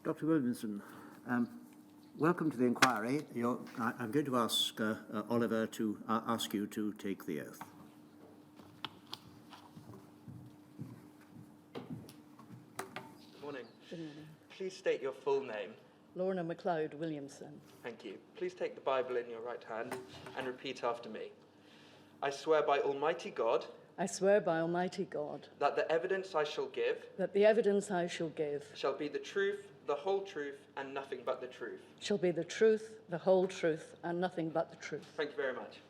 Dr. Williamson, welcome to the inquiry. I'm going to ask Oliver to ask you to take the oath. Good morning. Good morning. Please state your full name. Lorna Williamson. Thank you. Please take the Bible in your right hand and repeat after me. I swear by Almighty God. I swear by Almighty God. That the evidence I shall give. That the evidence I shall give. Shall be the truth, the whole truth, and nothing but the truth. Shall be the truth, the whole truth, and nothing but the truth. Thank you very much.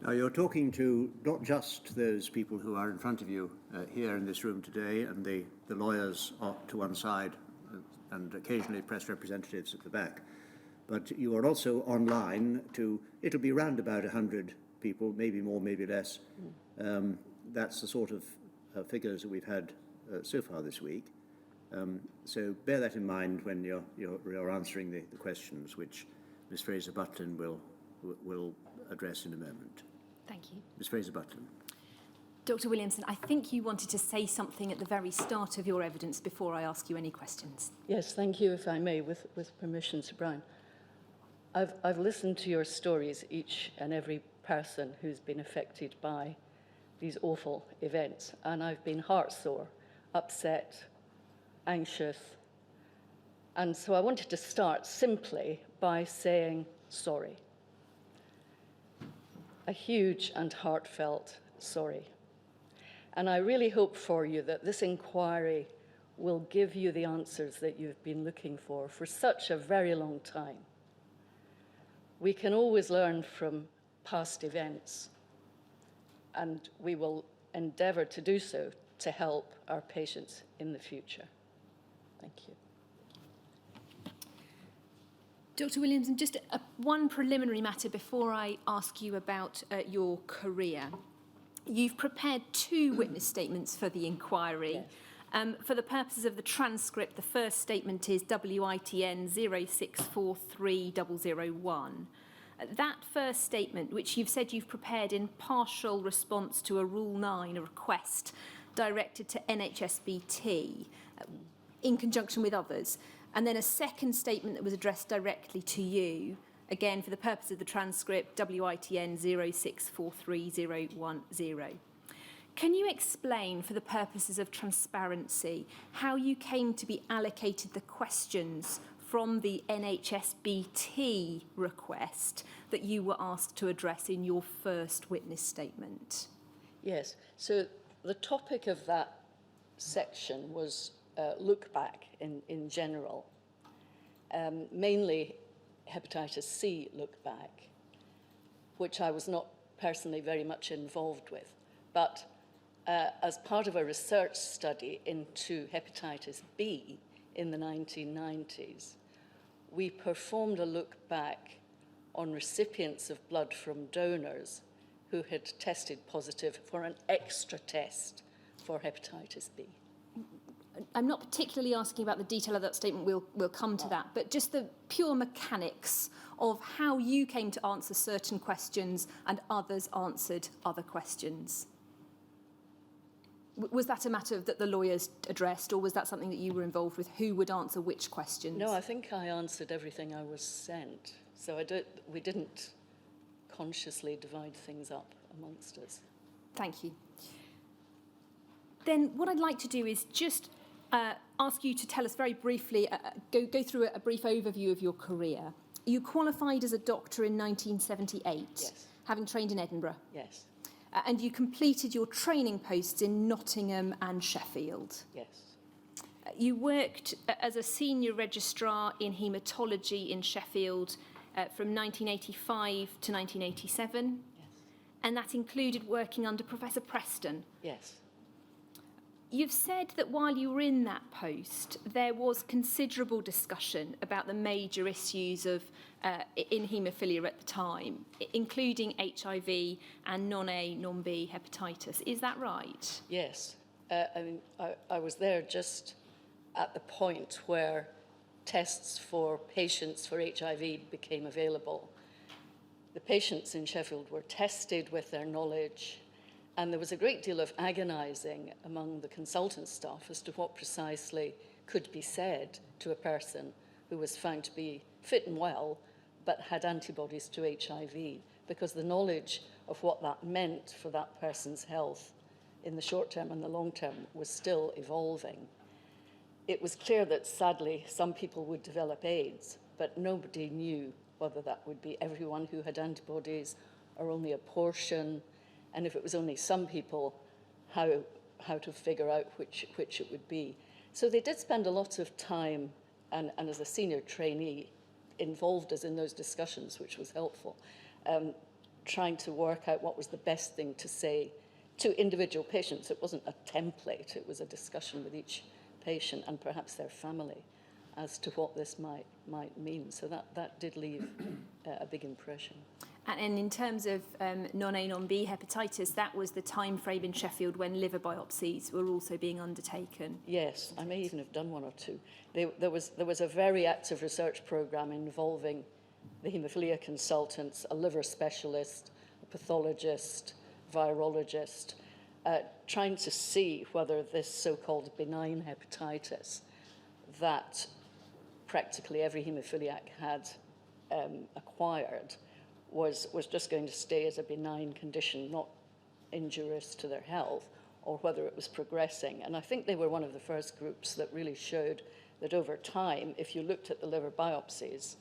Now, you're talking to not just those people who are in front of you here in this room today, and the lawyers are to one side, and occasionally press representatives at the back, but you are also online to, it'll be round about 100 people, maybe more, maybe less. That's the sort of figures that we've had so far this week. So bear that in mind when you're answering the questions, which Ms. Fraser-Butlin will address in a moment. Thank you. Ms. Fraser-Butlin. Dr. Williamson, I think you wanted to say something at the very start of your evidence before I ask you any questions. Yes, thank you, if I may, with permission, Sir Brian. I've listened to your stories, each and every person who's been affected by these awful events, and I've been heartsore, upset, anxious, and so I wanted to start simply by saying sorry. A huge and heartfelt sorry. And I really hope for you that this inquiry will give you the answers that you've been looking for such a very long time. We can always learn from past events, and we will endeavour to do so to help our patients in the future. Thank you. Dr. Williamson, just one preliminary matter before I ask you about your career. You've prepared 2 witness statements for the inquiry. Yes. For the purposes of the transcript, the first statement is WITN 0643001. That first statement, which you've said you've prepared in partial response to a Rule 9 request directed to NHSBT in conjunction with others, and then a second statement that was addressed directly to you, again, for the purpose of the transcript, WITN 0643010. Can you explain, for the purposes of transparency, how you came to be allocated the questions from the NHSBT request that you were asked to address in your first witness statement? Yes, so the topic of that section was look back in general, mainly hepatitis C look back, which I was not personally very much involved with. But as part of a research study into hepatitis B in the 1990s, we performed a look back on recipients of blood from donors who had tested positive for an extra test for hepatitis B. I'm not particularly asking about the detail of that statement, we'll come to that, but just the pure mechanics of how you came to answer certain questions and others answered other questions. Was that a matter that the lawyers addressed, or was that something that you were involved with? Who would answer which questions? No, I think I answered everything I was sent. So we didn't consciously divide things up amongst us. Thank you. Then what I'd like to do is just ask you to tell us very briefly, go through a brief overview of your career. You qualified as a doctor in 1978, yes, having trained in Edinburgh. Yes. And you completed your training posts in Nottingham and Sheffield. Yes. You worked as a senior registrar in haematology in Sheffield from 1985 to 1987. Yes. And that included working under Professor Preston. Yes. You've said that while you were in that post, there was considerable discussion about the major issues of in haemophilia at the time, including HIV and non-A, non-B hepatitis. Is that right? Yes. I was there just at the point where tests for patients for HIV became available. The patients in Sheffield were tested with their knowledge, and there was a great deal of agonising among the consultant staff as to what precisely could be said to a person who was found to be fit and well, but had antibodies to HIV, because the knowledge of what that meant for that person's health in the short term and the long term was still evolving. It was clear that, sadly, some people would develop AIDS, but nobody knew whether that would be everyone who had antibodies or only a portion, and if it was only some people, how to figure out which it would be. So they did spend a lot of time, and as a senior trainee, involved us in those discussions, which was helpful, trying to work out what was the best thing to say to individual patients. It wasn't a template, it was a discussion with each patient and perhaps their family as to what this might mean. So that did leave a big impression. And in terms of non-A, non-B hepatitis, that was the time frame in Sheffield when liver biopsies were also being undertaken. Yes, I may even have done one or two. There was a very active research programme involving the haemophilia consultants, a liver specialist, a pathologist, virologist, trying to see whether this so-called benign hepatitis that practically every haemophiliac had acquired was just going to stay as a benign condition, not injurious to their health, or whether it was progressing. And I think they were one of the first groups that really showed that over time, if you looked at the liver biopsies,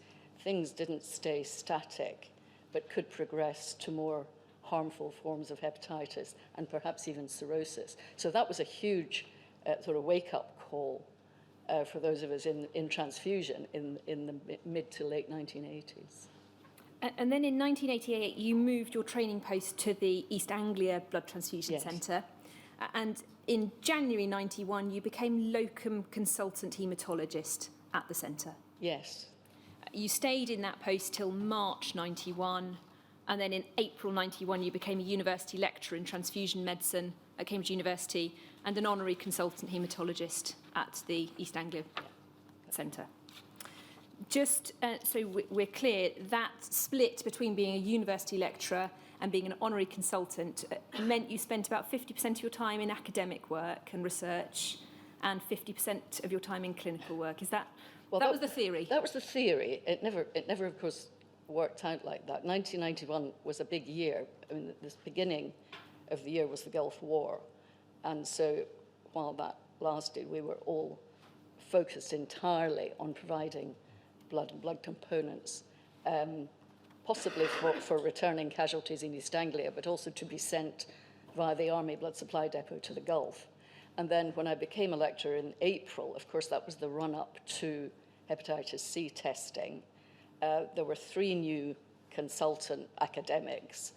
things didn't stay static, but could progress to more harmful forms of hepatitis and perhaps even cirrhosis. So that was a huge sort of wake-up call for those of us in transfusion in the mid to late 1980s. And then in 1988, you moved your training post to the East Anglia Blood Transfusion Yes. Centre. And in January 91, you became locum consultant haematologist at the centre. Yes. You stayed in that post till March 91. And then in April 91, you became a university lecturer in transfusion medicine at Cambridge University and an honorary consultant haematologist at the East Anglia Centre. Just so we're clear, that split between being a university lecturer and being an honorary consultant meant you spent about 50% of your time in academic work and research and 50% of your time in clinical work. Is that, Well, that was the theory? That was the theory. It never, of course, worked out like that. 1991 was a big year. I mean, this beginning of the year was the Gulf War. And so while that lasted, we were all focused entirely on providing blood and blood components, possibly for returning casualties in East Anglia, but also to be sent via the Army Blood Supply Depot to the Gulf. And then when I became a lecturer in April, of course, that was the run-up to hepatitis C testing. There were 3 new consultant academics,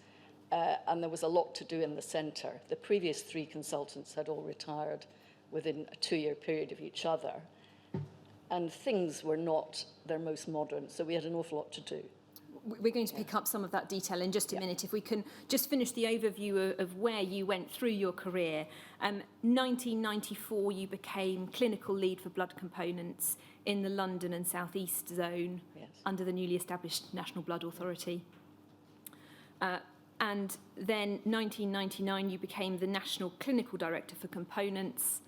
and there was a lot to do in the centre. The previous 3 consultants had all retired within a 2-year period of each other, and things were not their most modern, so we had an awful lot to do. We're going to pick up some of that detail in just a minute. If we can just finish the overview of where you went through your career. 1994, you became clinical lead for blood components in the London and South East zone under the newly established National Blood Authority. And then 1999, you became the National Clinical Director for Components.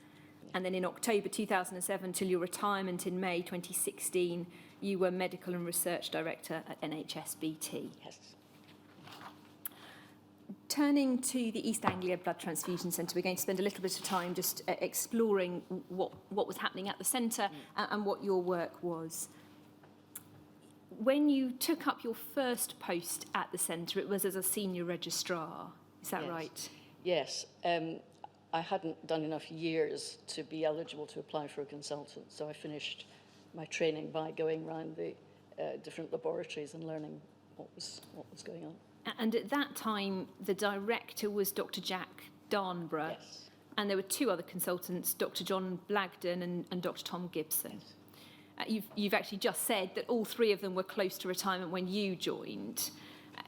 And then in October 2007, till your retirement in May 2016, you were Medical and Research Director at NHSBT. Yes. Turning to the East Anglia Blood Transfusion Centre, we're going to spend a little bit of time just exploring what was happening at the centre and what your work was. When you took up your first post at the centre, it was as a senior registrar. Is that right? Yes. I hadn't done enough years to be eligible to apply for a consultant, so I finished my training by going around the different laboratories and learning what was going on. And at that time, the director was Dr. Jack Darnborough, Yes. and there were 2 other consultants, Dr. John Blagden and Dr. Tom Gibson. You've actually just said that all 3 of them were close to retirement when you joined.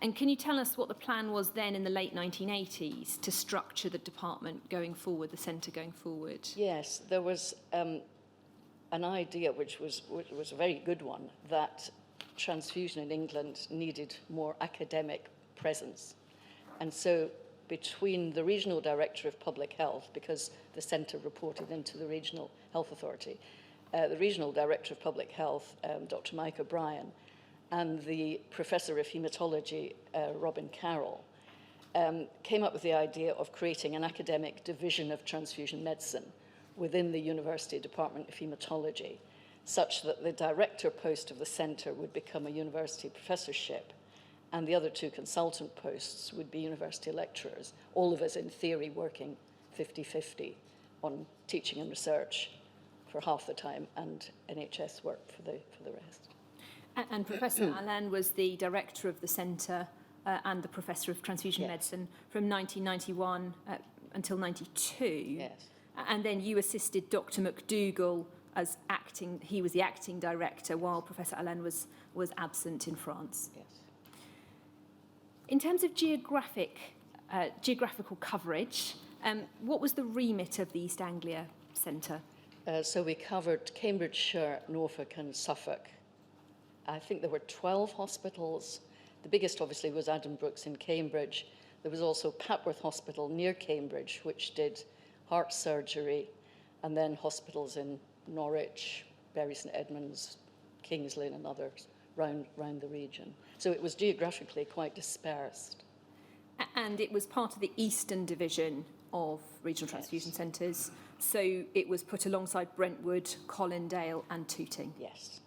And can you tell us what the plan was then in the late 1980s to structure the department going forward, the centre going forward? Yes, there was an idea which was a very good one, that transfusion in England needed more academic presence. And so between the Regional Director of Public Health, because the centre reported into the Regional Health Authority, the Regional Director of Public Health, Dr. Mike O'Brien, and the Professor of Haematology, Robin Carroll, came up with the idea of creating an academic division of transfusion medicine within the University Department of Haematology, such that the director post of the centre would become a university professorship, and the other two consultant posts would be university lecturers, all of us in theory working 50-50 on teaching and research for half the time and NHS work for the rest. And Professor Alain was the director of the centre and the Professor of Transfusion Medicine from 1991 until 92. Yes. And then you assisted Dr. McDougall as acting, he was the acting director while Professor Alain was absent in France. Yes. In terms of geographical coverage, what was the remit of the East Anglia Centre? So we covered Cambridgeshire, Norfolk and Suffolk. I think there were 12 hospitals. The biggest, obviously, was Addenbrooke's in Cambridge. There was also Papworth Hospital near Cambridge, which did heart surgery, and then hospitals in Norwich, Bury St Edmunds, Kings Lynn and others round the region. So it was geographically quite dispersed. And it was part of the Eastern Division of Regional Transfusion Centres, so it was put alongside Brentwood, Colindale and Tooting. Yes.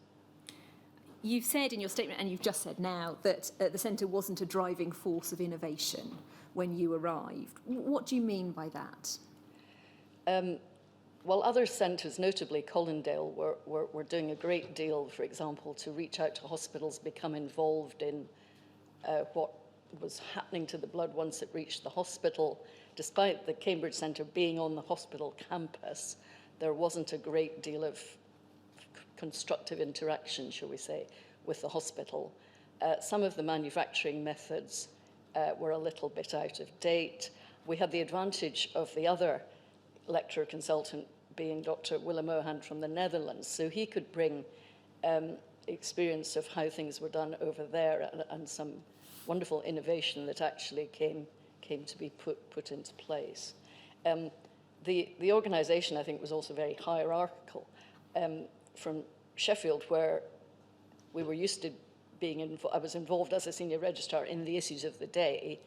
You've said in your statement, and you've just said now, that the centre wasn't a driving force of innovation when you arrived. What do you mean by that? Well, other centres, notably Colindale, were doing a great deal, for example, to reach out to hospitals, become involved in what was happening to the blood once it reached the hospital. Despite the Cambridge Centre being on the hospital campus, there wasn't a great deal of constructive interaction, shall we say, with the hospital. Some of the manufacturing methods were a little bit out of date. We had the advantage of the other lecturer consultant being Dr. Willem Ohand from the Netherlands, so he could bring experience of how things were done over there and some wonderful innovation that actually came to be put into place. The organisation, I think, was also very hierarchical. From Sheffield, where we were used to being I was involved as a senior registrar in the issues of the day,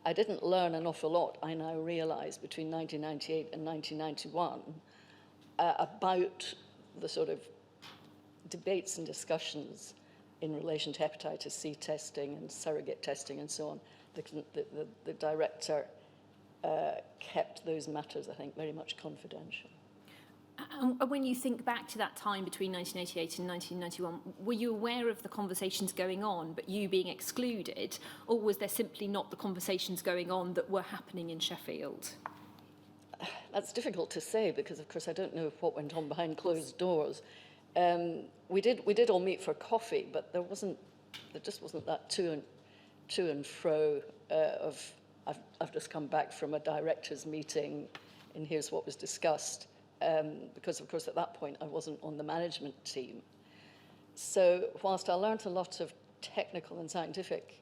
I didn't learn an awful lot, I now realise, between 1998 and 1991 about the sort of debates and discussions in relation to hepatitis C testing and surrogate testing and so on. The director kept those matters, I think, very much confidential. And when you think back to that time between 1988 and 1991, were you aware of the conversations going on, but you being excluded, or was there simply not the conversations going on that were happening in Sheffield? That's difficult to say because, of course, I don't know what went on behind closed doors. We did all meet for coffee, but there just wasn't that to and fro of I've just come back from a directors' meeting, and here's what was discussed. Because, of course, at that point, I wasn't on the management team. So whilst I learned a lot of technical and scientific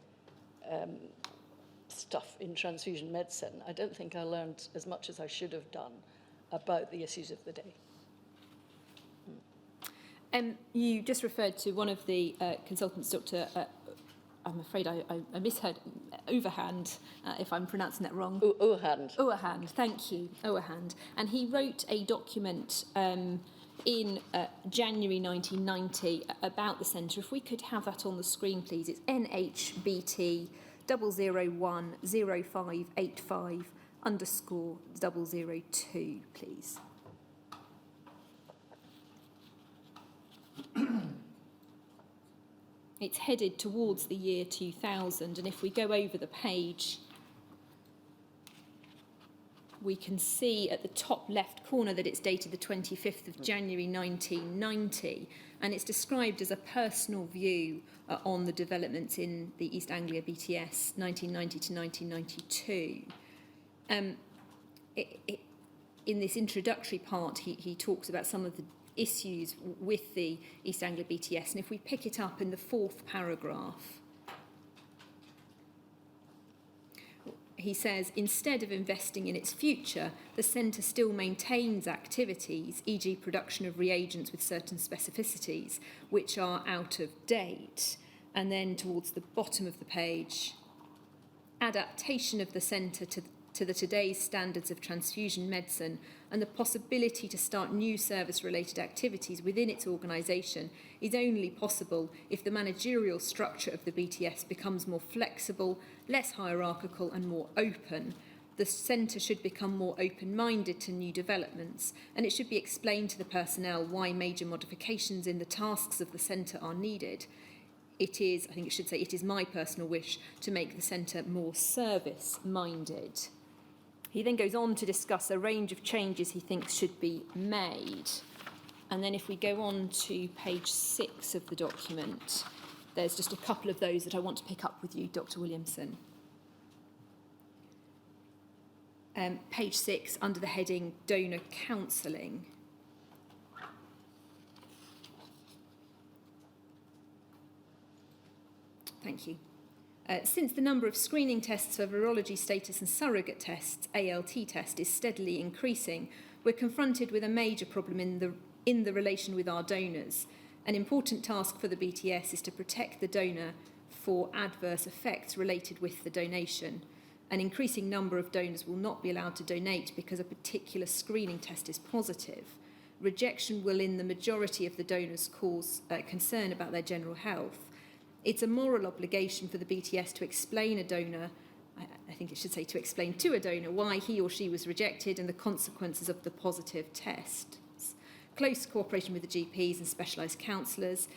stuff in transfusion medicine, I don't think I learned as much as I should have done about the issues of the day. You just referred to one of the consultants, Dr. I'm afraid I misheard, Overhand, if I'm pronouncing that wrong. Ohand. Overhand, thank you, Overhand. And he wrote a document in January 1990 about the centre. If we could have that on the screen, please. It's NHBT 0010585_002, please. It's headed towards the year 2000, and if we go over the page, we can see at the top left corner that it's dated the 25th of January 1990, and it's described as a personal view on the developments in the East Anglia BTS 1990 to 1992. In this introductory part, he talks about some of the issues with the East Anglia BTS, and if we pick it up in the fourth paragraph, he says, instead of investing in its future, the centre still maintains activities, e.g. production of reagents with certain specificities, which are out of date. And then towards the bottom of the page, adaptation of the centre to the today's standards of transfusion medicine and the possibility to start new service-related activities within its organisation is only possible if the managerial structure of the BTS becomes more flexible, less hierarchical and more open. The centre should become more open-minded to new developments, and it should be explained to the personnel why major modifications in the tasks of the centre are needed. It is, I think it should say, it is my personal wish to make the centre more service-minded. He then goes on to discuss a range of changes he thinks should be made. And then if we go on to page 6 of the document, there's just a couple of those that I want to pick up with you, Dr. Williamson. Page 6, under the heading Donor Counselling. Thank you. Since the number of screening tests for virology status and surrogate tests, ALT test, is steadily increasing, we're confronted with a major problem in the relation with our donors. An important task for the BTS is to protect the donor for adverse effects related with the donation. An increasing number of donors will not be allowed to donate because a particular screening test is positive. Rejection will, in the majority of the donors, cause concern about their general health. It's a moral obligation for the BTS to explain a donor, I think it should say to explain to a donor why he or she was rejected and the consequences of the positive tests. Close cooperation with the GPs and specialised counsellors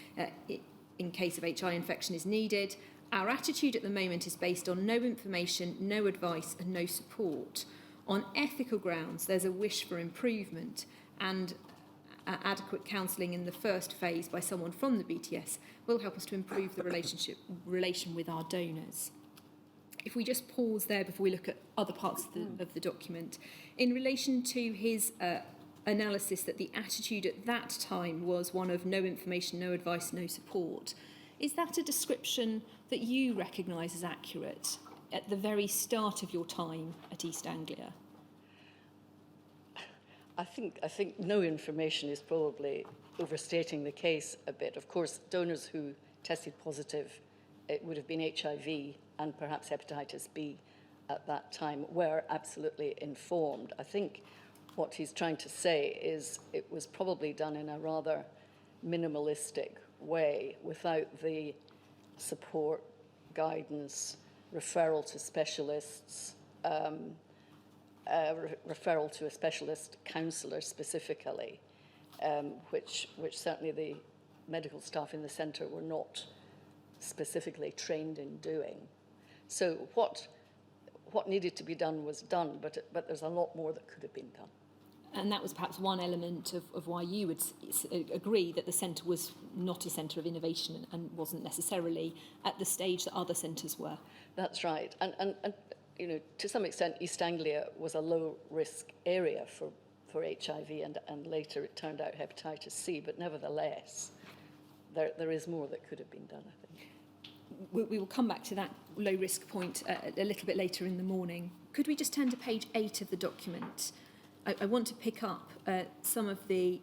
in case of HI infection is needed. Our attitude at the moment is based on no information, no advice and no support. On ethical grounds, there's a wish for improvement and adequate counselling in the first phase by someone from the BTS will help us to improve the relation with our donors. If we just pause there before we look at other parts of the document, in relation to his analysis that the attitude at that time was one of no information, no advice, no support, is that a description that you recognise as accurate at the very start of your time at East Anglia? I think no information is probably overstating the case a bit. Of course, donors who tested positive, it would have been HIV and perhaps hepatitis B at that time, were absolutely informed. I think what he's trying to say is it was probably done in a rather minimalistic way without the support, guidance, referral to specialists, referral to a specialist counsellor specifically, which certainly the medical staff in the centre were not specifically trained in doing. So what needed to be done was done, but there's a lot more that could have been done. And that was perhaps one element of why you would agree that the centre was not a centre of innovation and wasn't necessarily at the stage that other centres were. That's right. And you know, to some extent, East Anglia was a low-risk area for HIV, and later it turned out hepatitis C, but nevertheless, there is more that could have been done, I think. We will come back to that low-risk point a little bit later in the morning. Could we just turn to page 8 of the document? I want to pick up some of the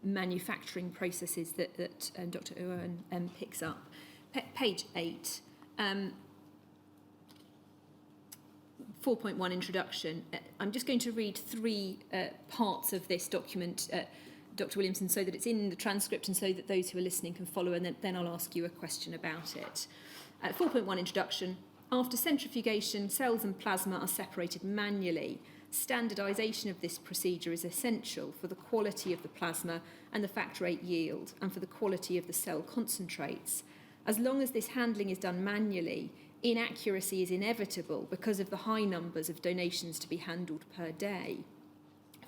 manufacturing processes that Dr. Owen picks up. Page 8. 4.1 introduction. I'm just going to read 3 parts of this document, Dr. Williamson, so that it's in the transcript and so that those who are listening can follow, and then I'll ask you a question about it. 4.1 introduction. After centrifugation, cells and plasma are separated manually. Standardisation of this procedure is essential for the quality of the plasma and the factor VIII yield, and for the quality of the cell concentrates. As long as this handling is done manually, inaccuracy is inevitable because of the high numbers of donations to be handled per day.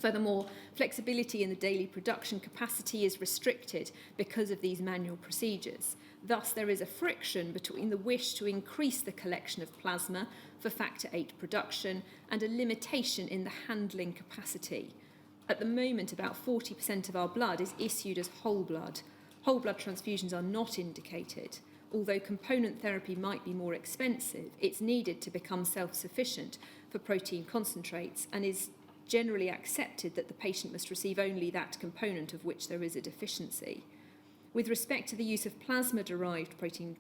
Furthermore, flexibility in the daily production capacity is restricted because of these manual procedures. Thus, there is a friction between the wish to increase the collection of plasma for factor VIII production and a limitation in the handling capacity. At the moment, about 40% of our blood is issued as whole blood. Whole blood transfusions are not indicated. although component therapy might be more expensive, it's needed to become self-sufficient for protein concentrates and is generally accepted that the patient must receive only that component of which there is a deficiency. With respect to the use of plasma-derived protein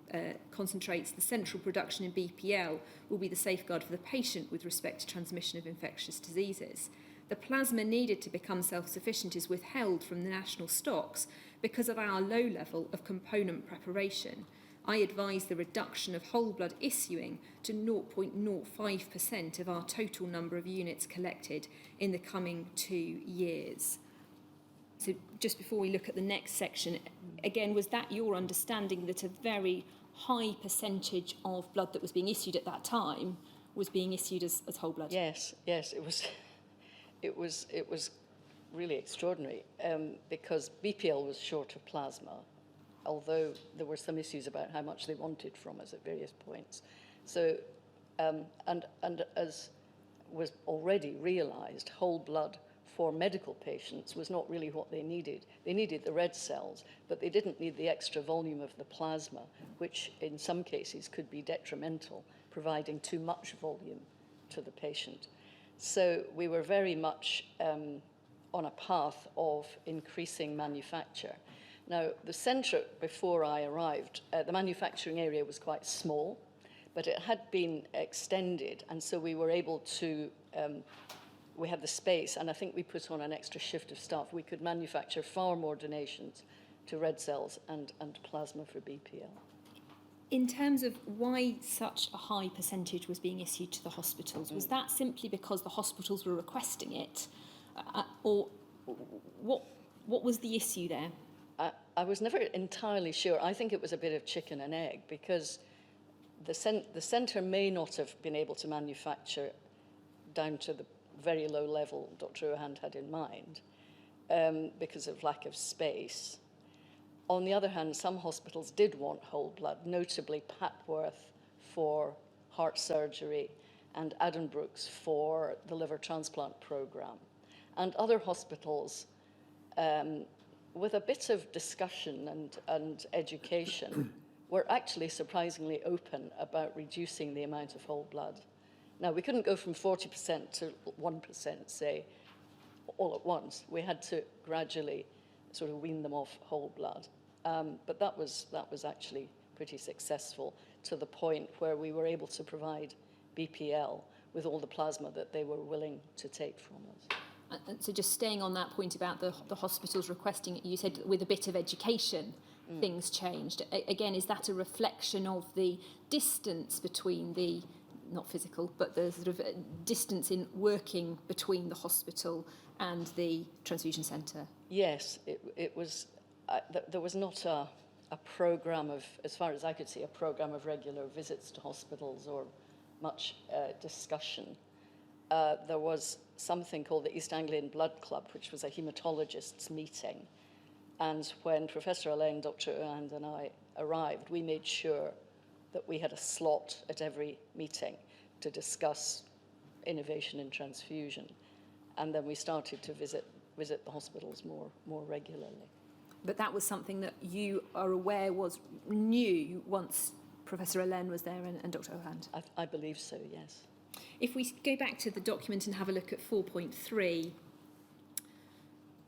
concentrates, the central production in BPL will be the safeguard for the patient with respect to transmission of infectious diseases. The plasma needed to become self-sufficient is withheld from the national stocks because of our low level of component preparation. I advise the reduction of whole blood issuing to 0.05% of our total number of units collected in the coming 2 years. So just before we look at the next section, again, was that your understanding that a very high percentage of blood that was being issued at that time was being issued as whole blood? Yes, it was really extraordinary because BPL was short of plasma, although there were some issues about how much they wanted from us at various points. So, and as was already realised, whole blood for medical patients was not really what they needed. They needed the red cells, but they didn't need the extra volume of the plasma, which in some cases could be detrimental, providing too much volume to the patient. So we were very much on a path of increasing manufacture. Now, the centre, before I arrived, the manufacturing area was quite small, but it had been extended, and so we were able to, we had the space, and I think we put on an extra shift of staff. We could manufacture far more donations to red cells and plasma for BPL. In terms of why such a high percentage was being issued to the hospitals, was that simply because the hospitals were requesting it, or what was the issue there? I was never entirely sure. I think it was a bit of chicken and egg because the centre may not have been able to manufacture down to the very low level Dr. Ohand had in mind because of lack of space. On the other hand, some hospitals did want whole blood, notably Papworth for heart surgery and Addenbrooke's for the liver transplant programme. And other hospitals, with a bit of discussion and education, were actually surprisingly open about reducing the amount of whole blood. Now, we couldn't go from 40% to 1%, say, all at once. We had to gradually sort of wean them off whole blood. But that was actually pretty successful to the point where we were able to provide BPL with all the plasma that they were willing to take from us. So just staying on that point about the hospitals requesting it, you said with a bit of education things changed. Again, is that a reflection of the distance between the, not physical, but the sort of distance in working between the hospital and the transfusion centre? Yes, it was. There was not a programme of, as far as I could see, a programme of regular visits to hospitals or much discussion. There was something called the East Anglian Blood Club, which was a haematologists' meeting. And when Professor Alain, Dr. Ohand and I arrived, we made sure that we had a slot at every meeting to discuss innovation in transfusion. And then we started to visit the hospitals more regularly. But that was something that you are aware was new once Professor Alain was there and Dr. Ohand? I believe so, yes. If we go back to the document and have a look at 4.3,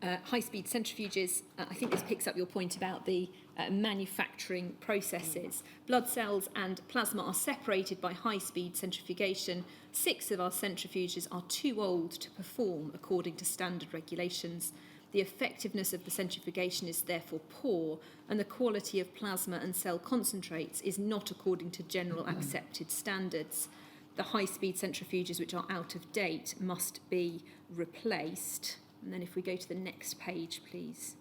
high-speed centrifuges, I think this picks up your point about the manufacturing processes. Blood cells and plasma are separated by high-speed centrifugation. 6 of our centrifuges are too old to perform according to standard regulations. The effectiveness of the centrifugation is therefore poor, and the quality of plasma and cell concentrates is not according to general accepted standards. The high-speed centrifuges, which are out of date, must be replaced. And then if we go to the next page, please.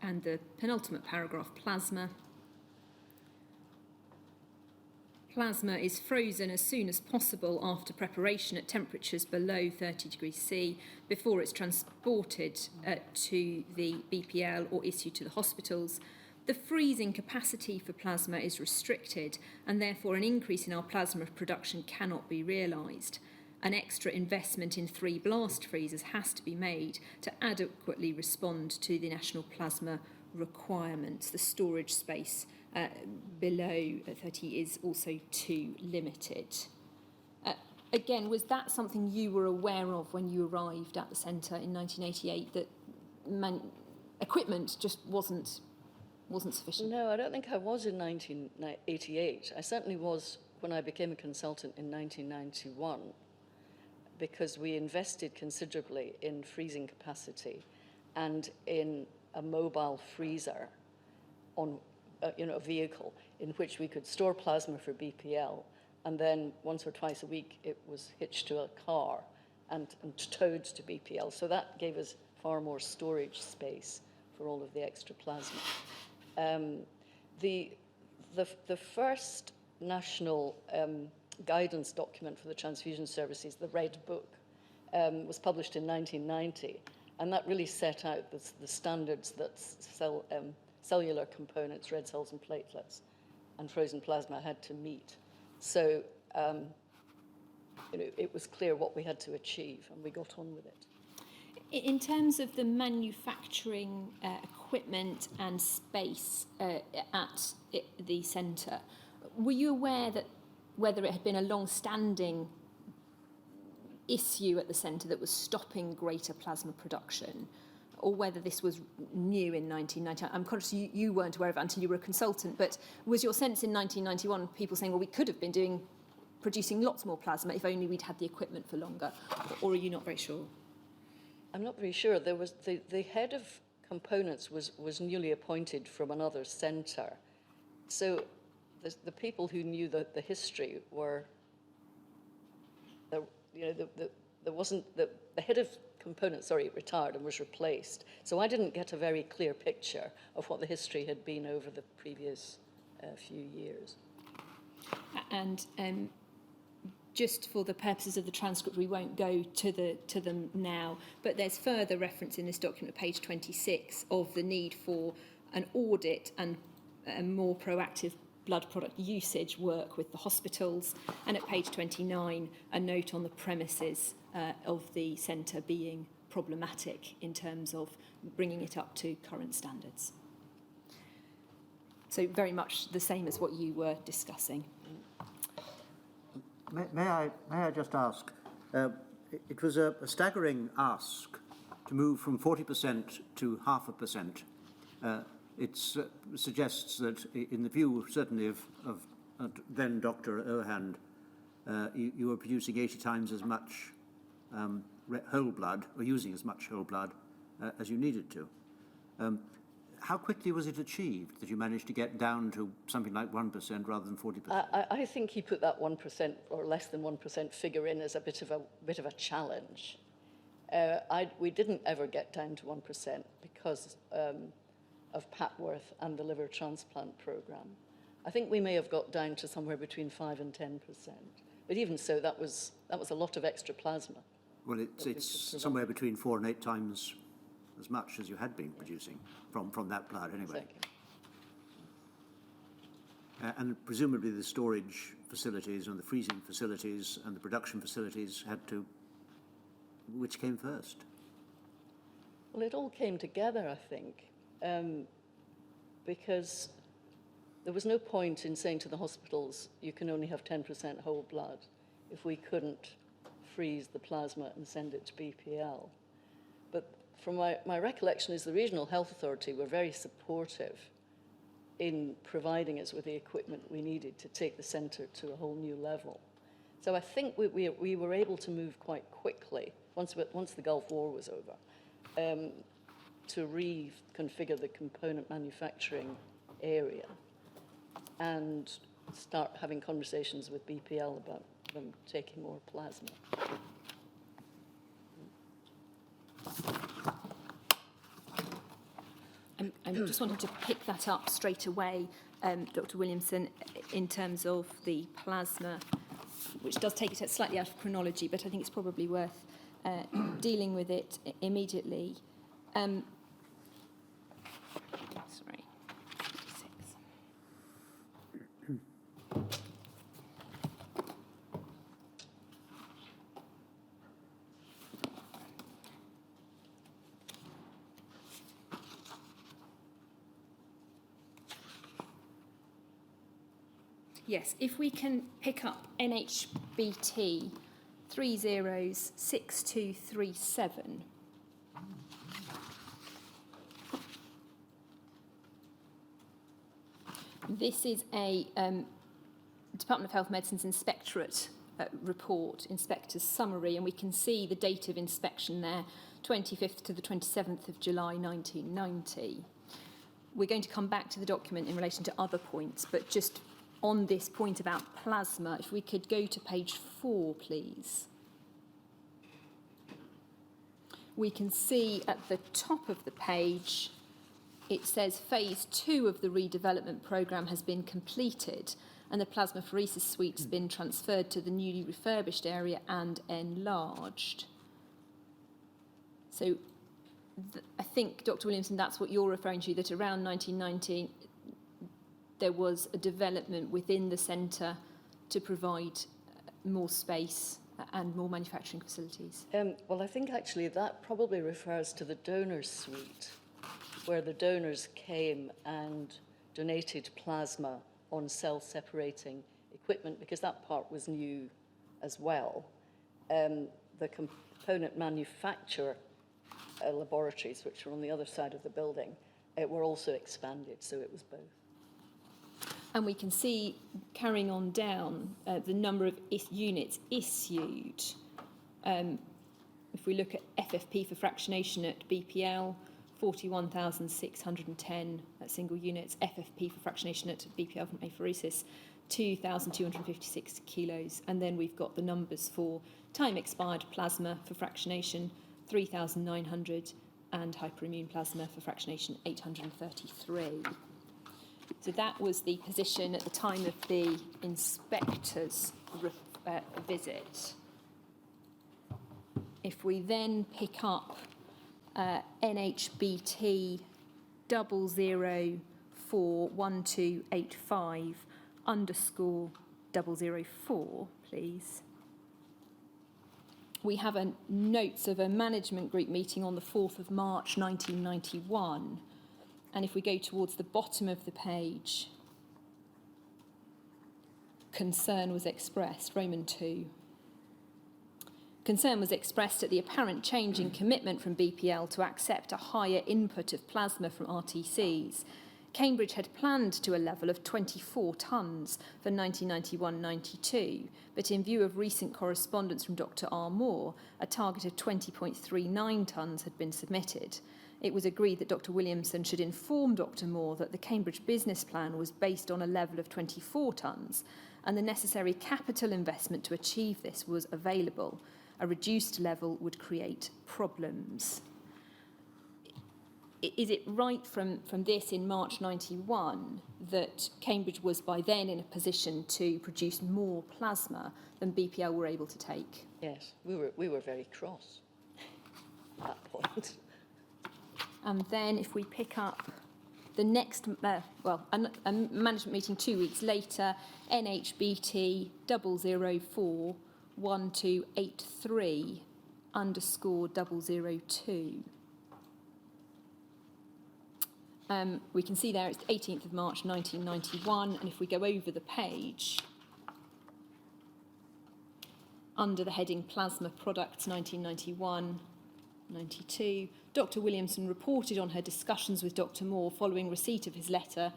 And the penultimate paragraph, plasma. Plasma is frozen as soon as possible after preparation at temperatures below 30 degrees C before it's transported to the BPL or issued to the hospitals. The freezing capacity for plasma is restricted, and therefore an increase in our plasma production cannot be realised. An extra investment in 3 blast freezers has to be made to adequately respond to the national plasma requirements. The storage space below 30 is also too limited. Again, was that something you were aware of when you arrived at the centre in 1988, that equipment just wasn't sufficient? No, I don't think I was in 1988. I certainly was when I became a consultant in 1991, because we invested considerably in freezing capacity and in a mobile freezer on a vehicle in which we could store plasma for BPL, and then once or twice a week it was hitched to a car and towed to BPL. So that gave us far more storage space for all of the extra plasma. The first national guidance document for the transfusion services, the Red Book, was published in 1990, and that really set out the standards that cellular components, red cells and platelets, and frozen plasma had to meet. So it was clear what we had to achieve, and we got on with it. In terms of the manufacturing equipment and space at the centre, were you aware that whether it had been a long-standing issue at the centre that was stopping greater plasma production, or whether this was new in 1990? I'm conscious you weren't aware of it until you were a consultant, but was your sense in 1991 people saying, well, we could have been producing lots more plasma if only we'd had the equipment for longer, or are you not very sure? I'm not very sure. There was the head of components was newly appointed from another centre, so the people who knew the history were there wasn't the head of components retired and was replaced. So I didn't get a very clear picture of what the history had been over the previous few years. And just for the purposes of the transcript, we won't go to them now, but there's further reference in this document at page 26 of the need for an audit and a more proactive blood product usage work with the hospitals, and at page 29 a note on the premises of the centre being problematic in terms of bringing it up to current standards. So very much the same as what you were discussing. May I just ask, it was a staggering ask to move from 40% to 0.5%. It suggests that, in the view certainly of then Dr. Ohand, you were producing 80 times as much whole blood, or using as much whole blood as you needed to. How quickly was it achieved that you managed to get down to something like 1% rather than 40%? I think he put that 1% or less than 1% figure in as a bit of a challenge. We didn't ever get down to 1% because of Patworth and the liver transplant program. I think we may have got down to somewhere between 5 and 10%. But even so, that was a lot of extra plasma. Well, it's somewhere between 4 and 8 times as much as you had been producing from that blood anyway. Exactly. And presumably the storage facilities and the freezing facilities and the production facilities which came first? Well, it all came together, I think, because there was no point in saying to the hospitals, you can only have 10% whole blood, if we couldn't freeze the plasma and send it to BPL. But from my recollection is the Regional Health Authority were very supportive in providing us with the equipment we needed to take the centre to a whole new level. So I think we were able to move quite quickly, once the Gulf War was over, to reconfigure the component manufacturing area and start having conversations with BPL about them taking more plasma. I'm just wanting to pick that up straight away, Dr. Williamson, in terms of the plasma, which does take it slightly out of chronology, but I think it's probably worth dealing with it immediately. Sorry. 6. Yes, if we can pick up NHBT 306237. This is a Department of Health Medicine's Inspectorate report, inspector's summary, and we can see the date of inspection there, 25th to the 27th of July 1990. We're going to come back to the document in relation to other points, but just on this point about plasma, if we could go to page 4, please. We can see at the top of the page, it says phase 2 of the redevelopment programme has been completed and the plasmapheresis suite's been transferred to the newly refurbished area and enlarged. So I think, Dr. Williamson, that's what you're referring to, that around 1990 there was a development within the centre to provide more space and more manufacturing facilities. Well, I think actually that probably refers to the donors suite, where the donors came and donated plasma on cell-separating equipment, because that part was new as well. The component manufacture laboratories, which were on the other side of the building, were also expanded, so it was both. And we can see, carrying on down, the number of units issued. If we look at FFP for fractionation at BPL, 41,610 single units. FFP for fractionation at BPL from apheresis, 2,256 kilos. And then we've got the numbers for time-expired plasma for fractionation, 3,900, and hyperimmune plasma for fractionation, 833. So that was the position at the time of the inspector's visit. If we then pick up NHBT 0041285_004, please. We have notes of a management group meeting on the 4th of March 1991. And if we go towards the bottom of the page, concern was expressed, Roman 2. Concern was expressed at the apparent change in commitment from BPL to accept a higher input of plasma from RTCs. Cambridge had planned to a level of 24 tonnes for 1991-92, but in view of recent correspondence from Dr. R. Moore, a target of 20.39 tonnes had been submitted. It was agreed that Dr. Williamson should inform Dr. Moore that the Cambridge business plan was based on a level of 24 tonnes, and the necessary capital investment to achieve this was available. A reduced level would create problems. Is it right from this in March 91 that Cambridge was by then in a position to produce more plasma than BPL were able to take? Yes, we were very cross at that point. And then if we pick up the next, a management meeting 2 weeks later, NHBT 0041283_002. We can see there it's the 18th of March 1991, and if we go over the page, under the heading Plasma Products 1991-92, Dr. Williamson reported on her discussions with Dr. Moore following receipt of his letter,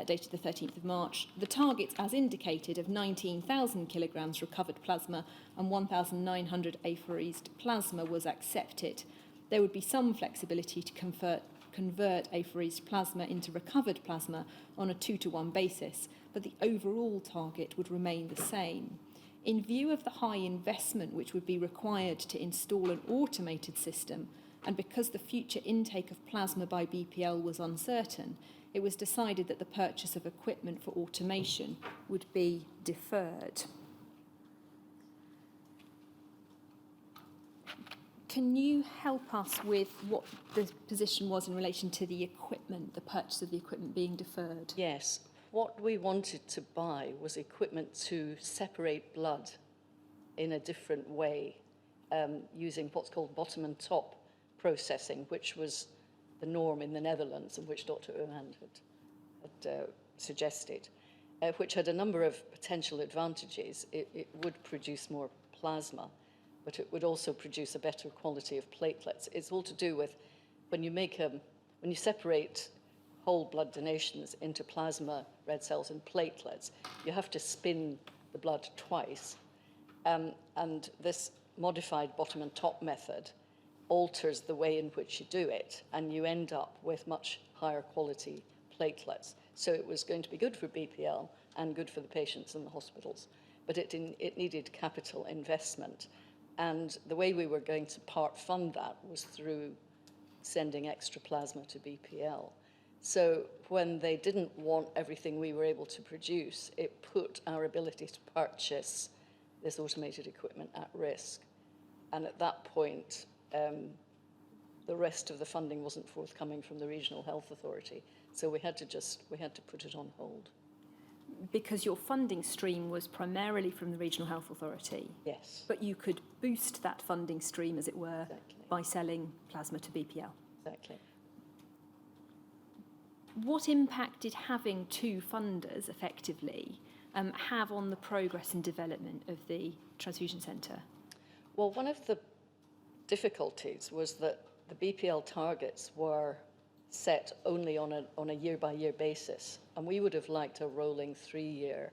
dated the 13th of March. The targets, as indicated, of 19,000 kilograms recovered plasma and 1,900 apheresed plasma was accepted. There would be some flexibility to convert apheresed plasma into recovered plasma on a 2-to-1 basis, but the overall target would remain the same. In view of the high investment which would be required to install an automated system, and because the future intake of plasma by BPL was uncertain, it was decided that the purchase of equipment for automation would be deferred. Can you help us with what the position was in relation to the equipment, the purchase of the equipment being deferred? Yes, what we wanted to buy was equipment to separate blood in a different way, using what's called bottom and top processing, which was the norm in the Netherlands and which Dr. Oman had suggested. which had a number of potential advantages. It would produce more plasma, but it would also produce a better quality of platelets. It's all to do with when you separate whole blood donations into plasma, red cells, and platelets, you have to spin the blood twice. And this modified bottom and top method alters the way in which you do it, and you end up with much higher quality platelets. So it was going to be good for BPL and good for the patients in the hospitals, but it needed capital investment. And the way we were going to part fund that was through sending extra plasma to BPL. So when they didn't want everything we were able to produce, it put our ability to purchase this automated equipment at risk. And at that point, the rest of the funding wasn't forthcoming from the Regional Health Authority. So we had to put it on hold. Because your funding stream was primarily from the Regional Health Authority. Yes. But you could boost that funding stream, as it were, Exactly. by selling plasma to BPL. Exactly. What impact did having two funders, effectively, have on the progress and development of the transfusion centre? Well, one of the difficulties was that the BPL targets were set only on a year-by-year basis, and we would have liked a rolling 3-year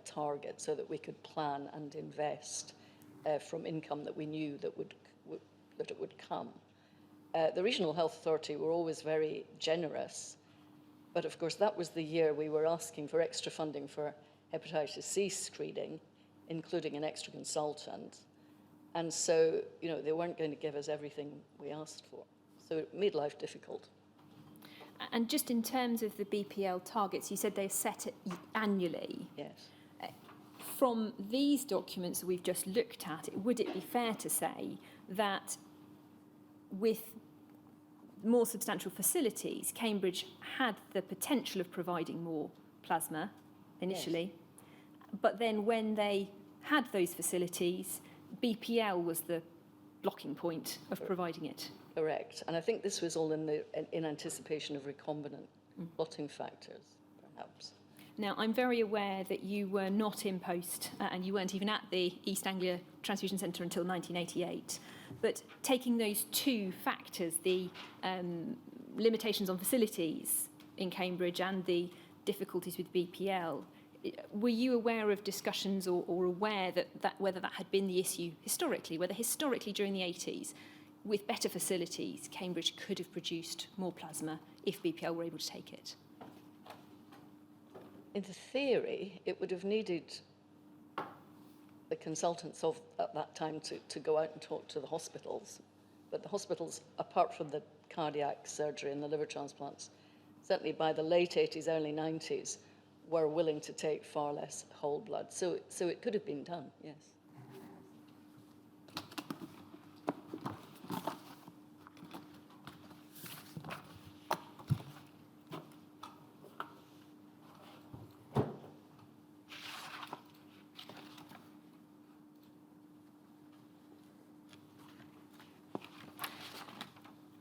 target so that we could plan and invest from income that we knew that it would come. The Regional Health Authority were always very generous, but of course that was the year we were asking for extra funding for hepatitis C screening, including an extra consultant. And so, they weren't going to give us everything we asked for. So it made life difficult. And just in terms of the BPL targets, you said they're set annually. Yes. From these documents that we've just looked at, would it be fair to say that with more substantial facilities, Cambridge had the potential of providing more plasma initially, but then when they had those facilities, BPL was the blocking point of providing it? Correct. And I think this was all in anticipation of recombinant clotting factors, perhaps. Now, I'm very aware that you were not in post and you weren't even at the East Anglia Transfusion Centre until 1988. But taking those two factors, the limitations on facilities in Cambridge and the difficulties with BPL, were you aware of discussions or aware that whether that had been the issue historically, whether historically during the 80s, with better facilities, Cambridge could have produced more plasma if BPL were able to take it? In theory, it would have needed the consultants at that time to go out and talk to the hospitals. But the hospitals, apart from the cardiac surgery and the liver transplants, certainly by the late 80s, early 90s, were willing to take far less whole blood. So it could have been done, yes.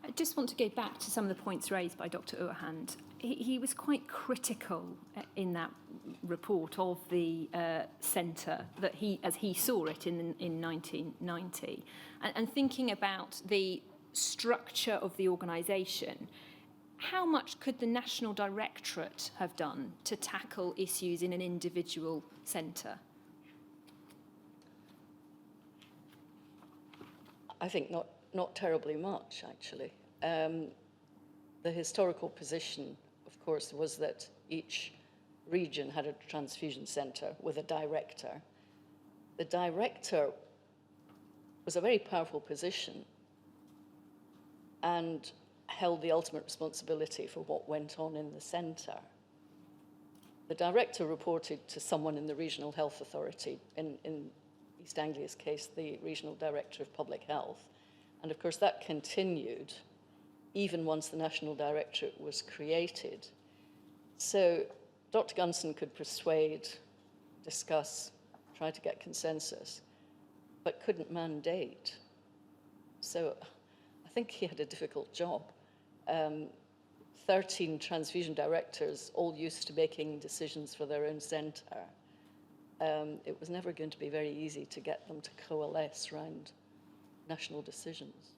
I just want to go back to some of the points raised by Dr. Urhand. He was quite critical in that report of the centre that as he saw it in 1990, and thinking about the structure of the organisation. How much could the National Directorate have done to tackle issues in an individual centre? I think not terribly much, actually. The historical position, of course, was that each region had a transfusion centre with a director. The director was a very powerful position and held the ultimate responsibility for what went on in the centre. The director reported to someone in the Regional Health Authority, in East Anglia's case, the Regional Director of Public Health. And of course that continued even once the National Directorate was created. So Dr. Gunson could persuade, discuss, try to get consensus, but couldn't mandate. So I think he had a difficult job. 13 transfusion directors, all used to making decisions for their own centre, it was never going to be very easy to get them to coalesce around national decisions.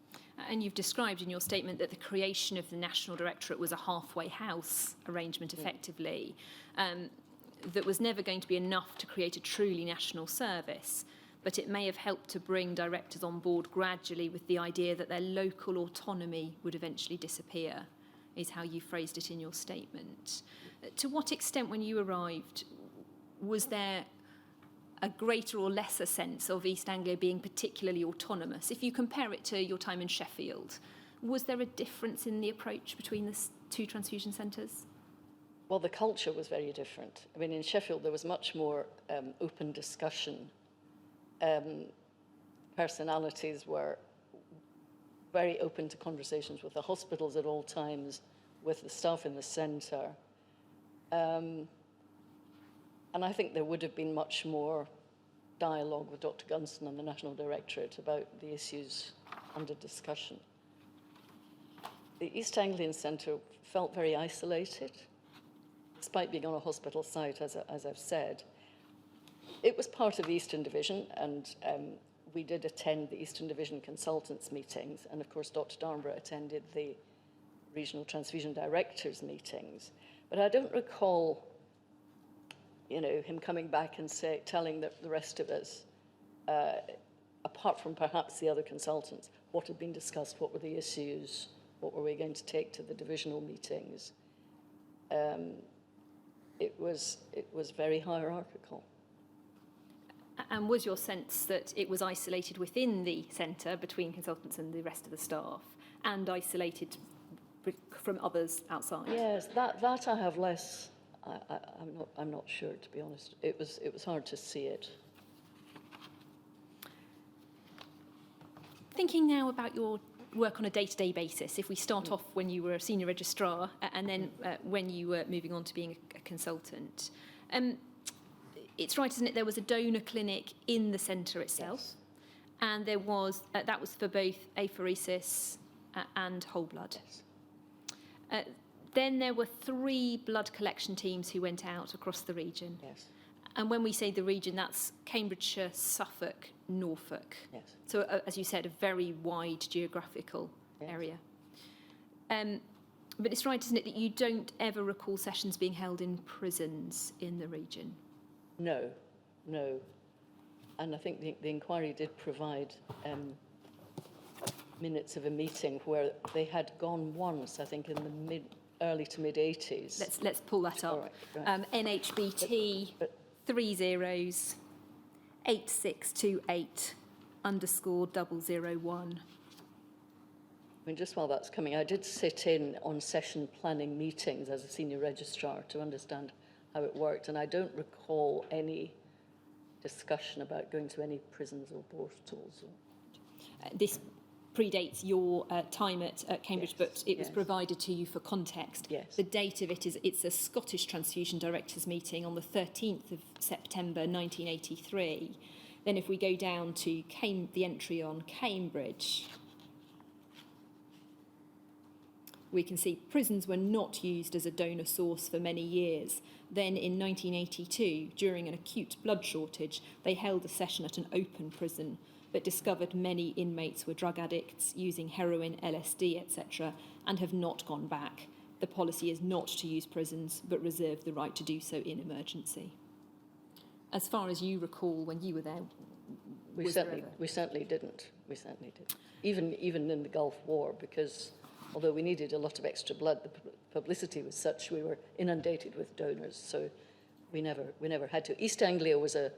And you've described in your statement that the creation of the National Directorate was a halfway house arrangement, effectively, that was never going to be enough to create a truly national service, but it may have helped to bring directors on board gradually with the idea that their local autonomy would eventually disappear, is how you phrased it in your statement. To what extent, when you arrived, was there a greater or lesser sense of East Anglia being particularly autonomous? If you compare it to your time in Sheffield, was there a difference in the approach between the two transfusion centres? Well, the culture was very different. I mean, in Sheffield, there was much more open discussion. Personalities were very open to conversations with the hospitals at all times, with the staff in the centre. And I think there would have been much more dialogue with Dr. Gunston and the National Directorate about the issues under discussion. The East Anglian Centre felt very isolated, despite being on a hospital site, as I've said. It was part of the Eastern Division, and we did attend the Eastern Division consultants' meetings, and of course Dr. Darnborough attended the regional transfusion directors' meetings. But I don't recall him coming back and telling the rest of us, apart from perhaps the other consultants, what had been discussed, what were the issues, what were we going to take to the divisional meetings. It was very hierarchical. And was your sense that it was isolated within the centre between consultants and the rest of the staff, and isolated from others outside? Yes, that I have less. I'm not sure, to be honest. It was hard to see it. Thinking now about your work on a day-to-day basis, if we start off when you were a senior registrar and then when you were moving on to being a consultant, it's right, isn't it? There was a donor clinic in the centre itself, yes. And there was that was for both apheresis and whole blood. Yes. Then there were 3 blood collection teams who went out across the region. Yes. And when we say the region, that's Cambridgeshire, Suffolk, Norfolk. Yes. So, as you said, a very wide geographical area. But it's right, isn't it, that you don't ever recall sessions being held in prisons in the region? No. And I think the inquiry did provide minutes of a meeting where they had gone once, I think, in the early to mid 80s. Let's pull that up. Right. NHBT 308628_001. I mean, just while that's coming, I did sit in on session planning meetings as a senior registrar to understand how it worked, and I don't recall any discussion about going to any prisons or brothels. This predates your time at Cambridge, yes, but it was provided to you for context. Yes. The date of it's a Scottish Transfusion Directors meeting on the 13th of September 1983. Then if we go down to the entry on Cambridge, we can see prisons were not used as a donor source for many years. Then in 1982, during an acute blood shortage, they held a session at an open prison, but discovered many inmates were drug addicts using heroin, LSD, etc., and have not gone back. The policy is not to use prisons, but reserve the right to do so in emergency. As far as you recall, when you were there, we certainly didn't. We certainly did. Even in the Gulf War, because although we needed a lot of extra blood, the publicity was such we were inundated with donors, so we never had to. East Anglia was a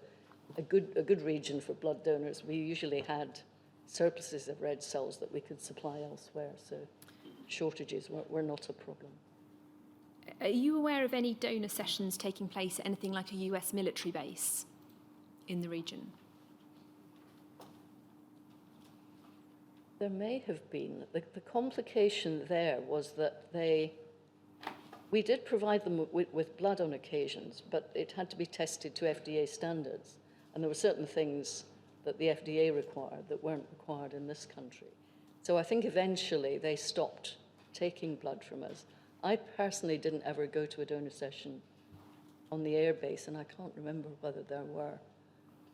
good region for blood donors. We usually had surpluses of red cells that we could supply elsewhere, so shortages were not a problem. Are you aware of any donor sessions taking place at anything like a US military base in the region? There may have been. The complication there was that we did provide them with blood on occasions, but it had to be tested to FDA standards. And there were certain things that the FDA required that weren't required in this country. So I think eventually they stopped taking blood from us. I personally didn't ever go to a donor session on the airbase, and I can't remember whether there were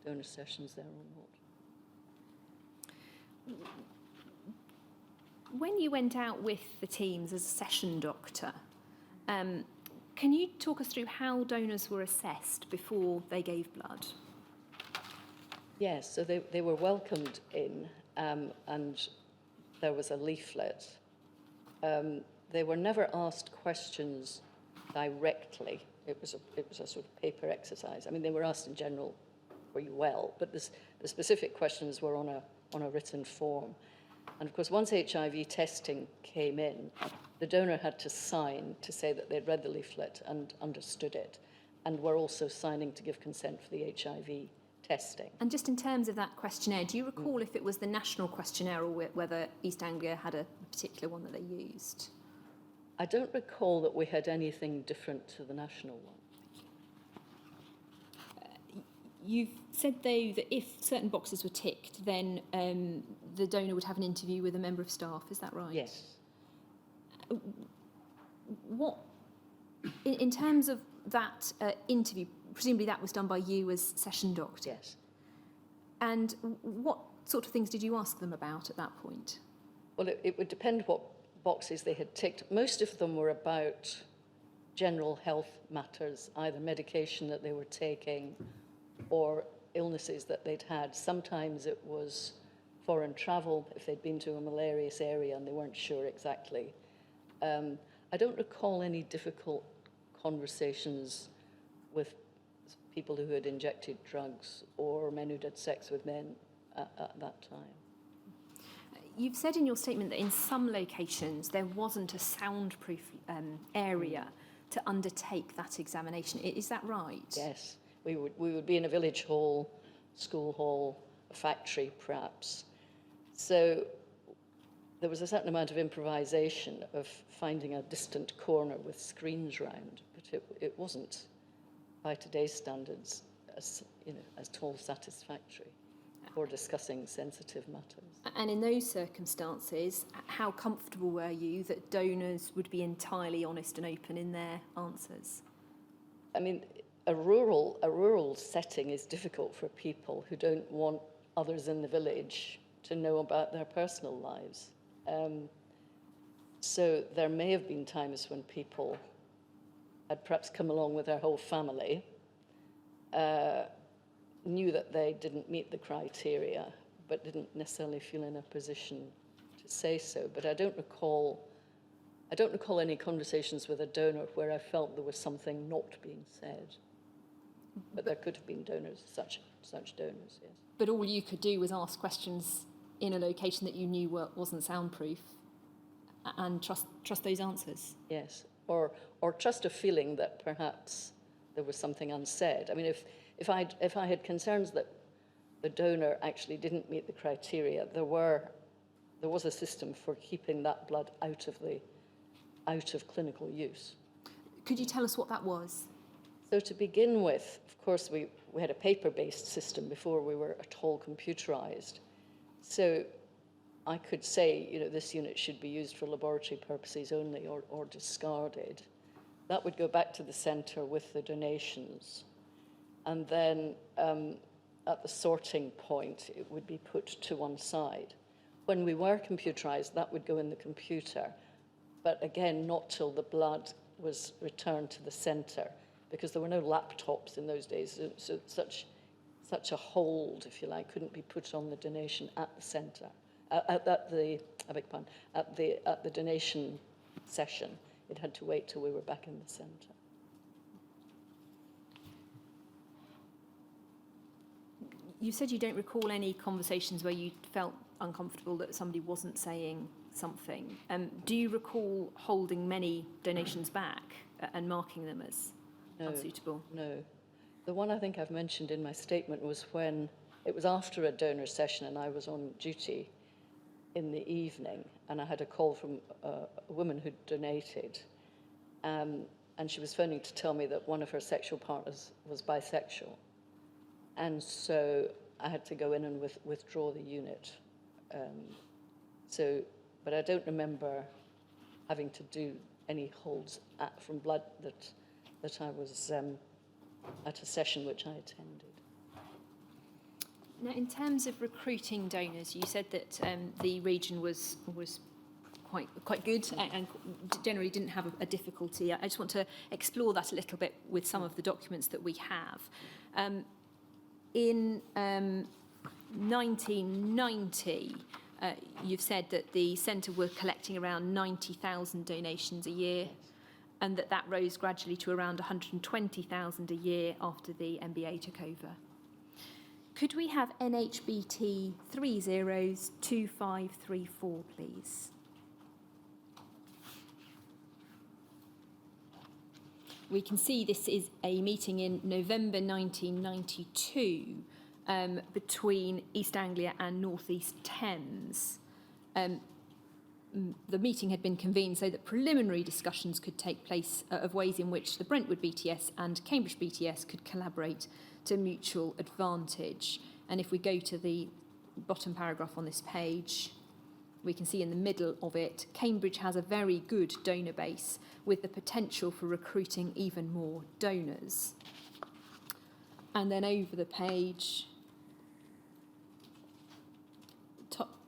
donor sessions there or not. When you went out with the teams as a session doctor, can you talk us through how donors were assessed before they gave blood? Yes, so they were welcomed in, and there was a leaflet. They were never asked questions directly. It was a sort of paper exercise. I mean, they were asked in general, were you well? But the specific questions were on a written form. And of course, once HIV testing came in, the donor had to sign to say that they'd read the leaflet and understood it, and were also signing to give consent for the HIV testing. And just in terms of that questionnaire, do you recall if it was the national questionnaire or whether East Anglia had a particular one that they used? I don't recall that we had anything different to the national one. You've said, though, that if certain boxes were ticked, then the donor would have an interview with a member of staff. Is that right? Yes. What, in terms of that interview, presumably that was done by you as session doctor? Yes. And what sort of things did you ask them about at that point? Well, it would depend what boxes they had ticked. Most of them were about general health matters, either medication that they were taking or illnesses that they'd had. Sometimes it was foreign travel, if they'd been to a malarious area and they weren't sure exactly. I don't recall any difficult conversations with people who had injected drugs or men who'd had sex with men at that time. You've said in your statement that in some locations there wasn't a soundproof area to undertake that examination. Is that right? Yes. We would be in a village hall, school hall, a factory perhaps. So there was a certain amount of improvisation of finding a distant corner with screens round, but it wasn't, by today's standards, as at all satisfactory for discussing sensitive matters. And in those circumstances, how comfortable were you that donors would be entirely honest and open in their answers? I mean, a rural setting is difficult for people who don't want others in the village to know about their personal lives. So there may have been times when people had perhaps come along with their whole family, knew that they didn't meet the criteria, but didn't necessarily feel in a position to say so. But I don't recall any conversations with a donor where I felt there was something not being said. But there could have been donors, such donors, yes. But all you could do was ask questions in a location that you knew wasn't soundproof and trust those answers? Yes, or trust a feeling that perhaps there was something unsaid. I mean, if I had concerns that the donor actually didn't meet the criteria, there was a system for keeping that blood out of clinical use. Could you tell us what that was? So to begin with, of course, we had a paper-based system before we were at all computerized. So I could say, this unit should be used for laboratory purposes only or discarded. That would go back to the centre with the donations. And then at the sorting point, it would be put to one side. When we were computerized, that would go in the computer, but again, not till the blood was returned to the centre, because there were no laptops in those days, so such a hold, if you like, couldn't be put on the donation at the centre, at the donation session. It had to wait till we were back in the centre. You said you don't recall any conversations where you felt uncomfortable that somebody wasn't saying something. Do you recall holding many donations back and marking them as unsuitable? No. The one I think I've mentioned in my statement was when it was after a donor session and I was on duty in the evening, and I had a call from a woman who'd donated, and she was phoning to tell me that one of her sexual partners was bisexual. And so I had to go in and withdraw the unit. But I don't remember having to do any holds from blood that I was at a session which I attended. Now, in terms of recruiting donors, you said that the region was quite good and generally didn't have a difficulty. I just want to explore that a little bit with some of the documents that we have. In 1990, you've said that the centre were collecting around 90,000 donations a year, and that rose gradually to around 120,000 a year after the MBA took over. Could we have NHBT 302534, please? We can see this is a meeting in November 1992 between East Anglia and North East Thames. The meeting had been convened so that preliminary discussions could take place of ways in which the Brentwood BTS and Cambridge BTS could collaborate to mutual advantage. And if we go to the bottom paragraph on this page, we can see in the middle of it, Cambridge has a very good donor base with the potential for recruiting even more donors. And then over the page,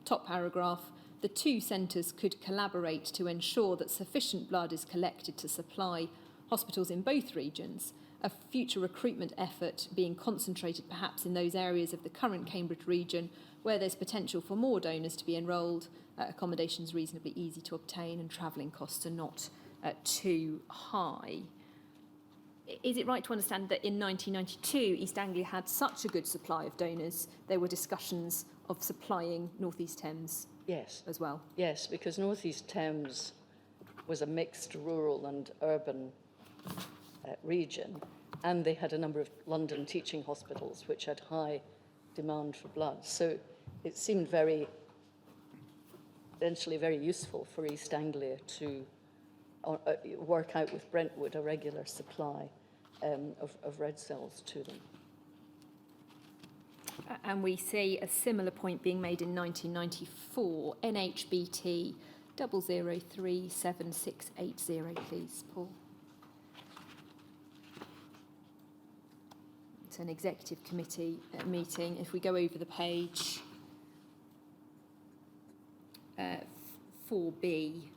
top paragraph, the two centres could collaborate to ensure that sufficient blood is collected to supply hospitals in both regions, a future recruitment effort being concentrated perhaps in those areas of the current Cambridge region where there's potential for more donors to be enrolled, accommodations reasonably easy to obtain and travelling costs are not too high. Is it right to understand that in 1992 East Anglia had such a good supply of donors, there were discussions of supplying North East Thames Yes. as well? Yes, because North East Thames was a mixed rural and urban region, and they had a number of London teaching hospitals which had high demand for blood. So it seemed eventually very useful for East Anglia to work out with Brentwood a regular supply of red cells to them. And we see a similar point being made in 1994, NHBT 003760, please, Paul. It's an executive committee meeting. If we go over the page, 4B,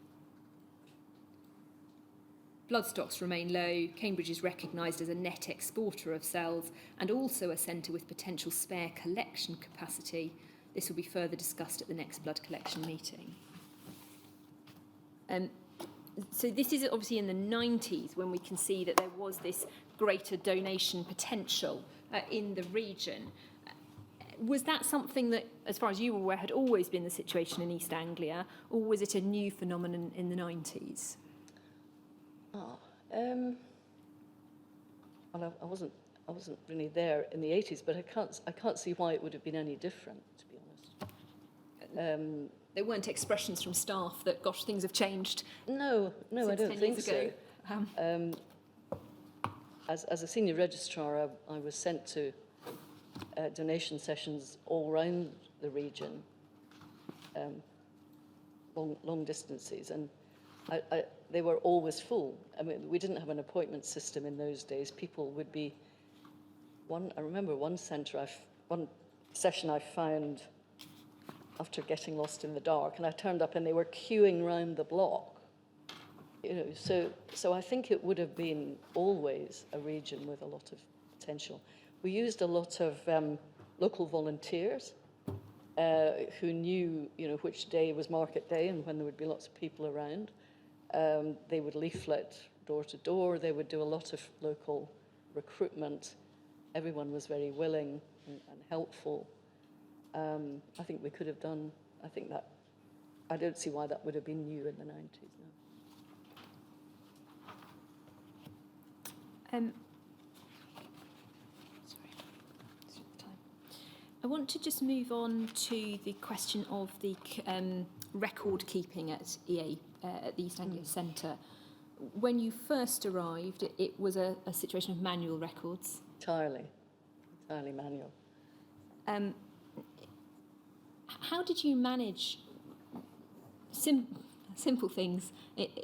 blood stocks remain low. Cambridge is recognised as a net exporter of cells and also a centre with potential spare collection capacity. This will be further discussed at the next blood collection meeting. So this is obviously in the 90s when we can see that there was this greater donation potential in the region. Was that something that, as far as you were aware, had always been the situation in East Anglia, or was it a new phenomenon in the 90s? Well, I wasn't really there in the 80s, but I can't see why it would have been any different, to be honest. There weren't expressions from staff that, gosh, things have changed. No, I don't think so. Ago. As a senior registrar, I was sent to donation sessions all around the region, long distances, and they were always full. I mean, we didn't have an appointment system in those days. People would be I remember one session I found after getting lost in the dark, and I turned up and they were queuing round the block. So I think it would have been always a region with a lot of potential. We used a lot of local volunteers who knew, which day was market day and when there would be lots of people around. They would leaflet door to door. They would do a lot of local recruitment. Everyone was very willing and helpful. I think we could have done, I don't see why that would have been new in the 90s, no. I want to just move on to the question of the record keeping at EA, at the East Anglia Centre. When you first arrived, it was a situation of manual records. Entirely manual. How did you manage simple things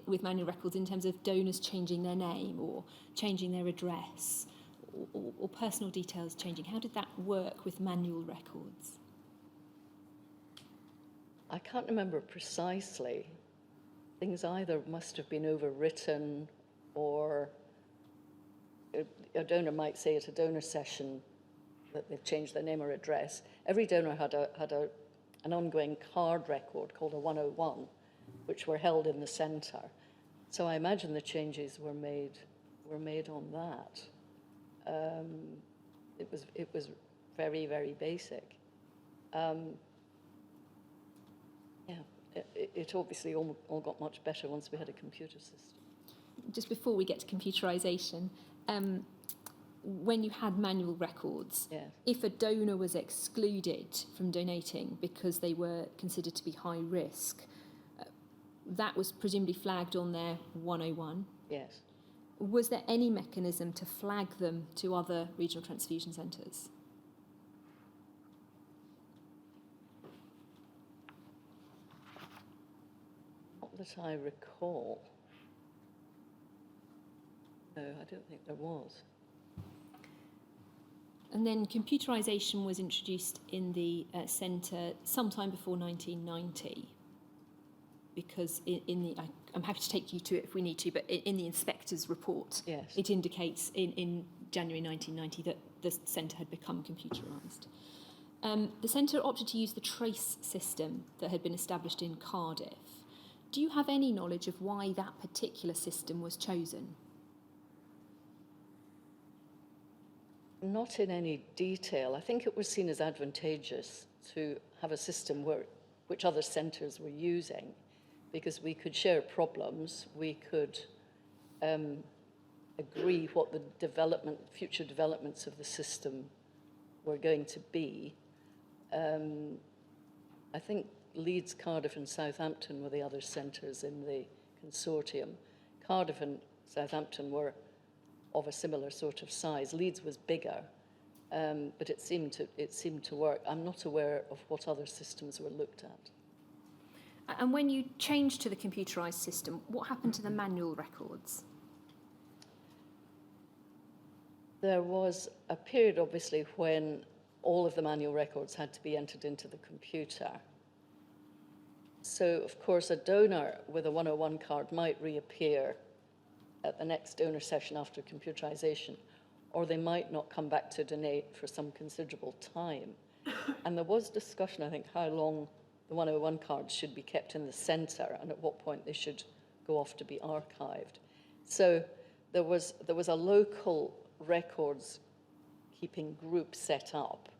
with manual records in terms of donors changing their name or changing their address or personal details changing. How did that work with manual records? I can't remember precisely. Things either must have been overwritten or a donor might say at a donor session that they've changed their name or address. Every donor had an ongoing card record called a 101, which were held in the centre. So I imagine the changes were made on that. It was very, very basic. It obviously all got much better once we had a computer system. Just before we get to computerisation, when you had manual records, Yes. if a donor was excluded from donating because they were considered to be high risk, that was presumably flagged on their 101. Yes. Was there any mechanism to flag them to other regional transfusion centres? Not that I recall. No, I don't think there was. And then computerisation was introduced in the centre sometime before 1990, because I'm happy to take you to it if we need to, but in the inspector's report, Yes. it indicates in January 1990 that the centre had become computerised. The centre opted to use the trace system that had been established in Cardiff. Do you have any knowledge of why that particular system was chosen? Not in any detail. I think it was seen as advantageous to have a system which other centres were using, because we could share problems, we could agree what the future developments of the system were going to be. I think Leeds, Cardiff and Southampton were the other centres in the consortium. Cardiff and Southampton were of a similar sort of size. Leeds was bigger, but it seemed to work. I'm not aware of what other systems were looked at. And when you changed to the computerised system, what happened to the manual records? There was a period, obviously, when all of the manual records had to be entered into the computer. So, of course, a donor with a 101 card might reappear at the next donor session after computerisation, or they might not come back to donate for some considerable time. And there was discussion, I think, how long the 101 cards should be kept in the centre and at what point they should go off to be archived. So there was a local records keeping group set up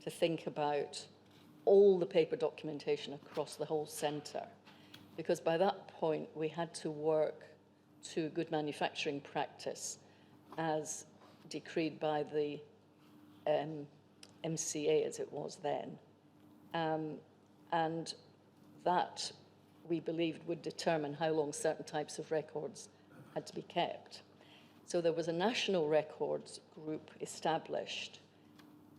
to think about all the paper documentation across the whole centre, because by that point we had to work to good manufacturing practice as decreed by the MCA, as it was then. And that, we believed, would determine how long certain types of records had to be kept. So there was a national records group established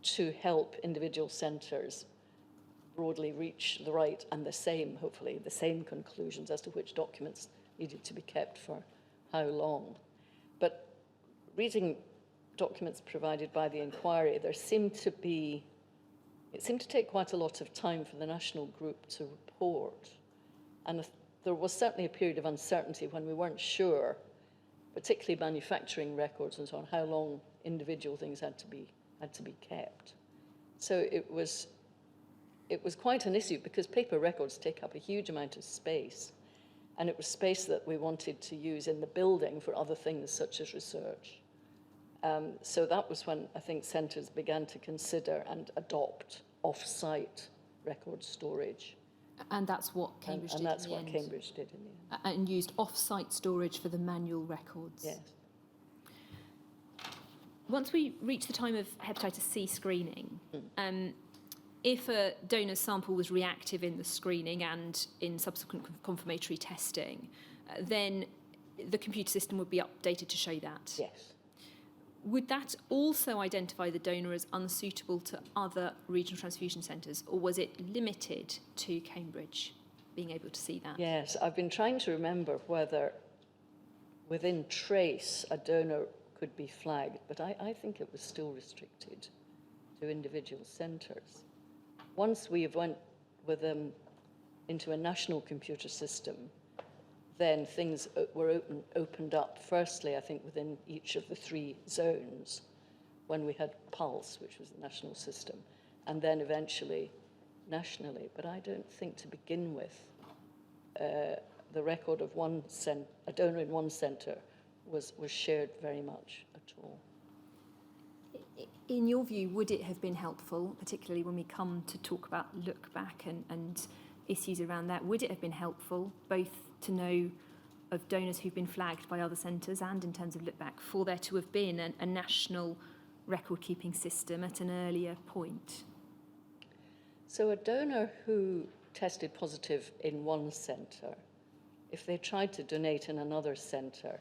to help individual centres broadly reach the right and the same, hopefully, the same conclusions as to which documents needed to be kept for how long. But reading documents provided by the inquiry, it seemed to take quite a lot of time for the national group to report. And there was certainly a period of uncertainty when we weren't sure, particularly manufacturing records and so on, how long individual things had to be kept. So it was quite an issue, because paper records take up a huge amount of space, and it was space that we wanted to use in the building for other things such as research. So that was when I think centres began to consider and adopt off-site record storage. And that's what Cambridge did in the end. And that's what Cambridge did in the end. And used off-site storage for the manual records. Yes. Once we reach the time of hepatitis C screening, if a donor's sample was reactive in the screening and in subsequent confirmatory testing, then the computer system would be updated to show that. Yes. Would that also identify the donor as unsuitable to other regional transfusion centres, or was it limited to Cambridge? being able to see that? Yes, I've been trying to remember whether within trace a donor could be flagged, but I think it was still restricted to individual centres. Once we went with them into a national computer system, then things were opened up, firstly, I think, within each of the 3 zones, when we had Pulse, which was the national system, and then eventually nationally. But I don't think, to begin with, the record of a donor in one centre was shared very much at all. In your view, would it have been helpful, particularly when we come to talk about look back and issues around that, would it have been helpful both to know of donors who've been flagged by other centres and in terms of look back, for there to have been a national record keeping system at an earlier point? So a donor who tested positive in one centre, if they tried to donate in another centre,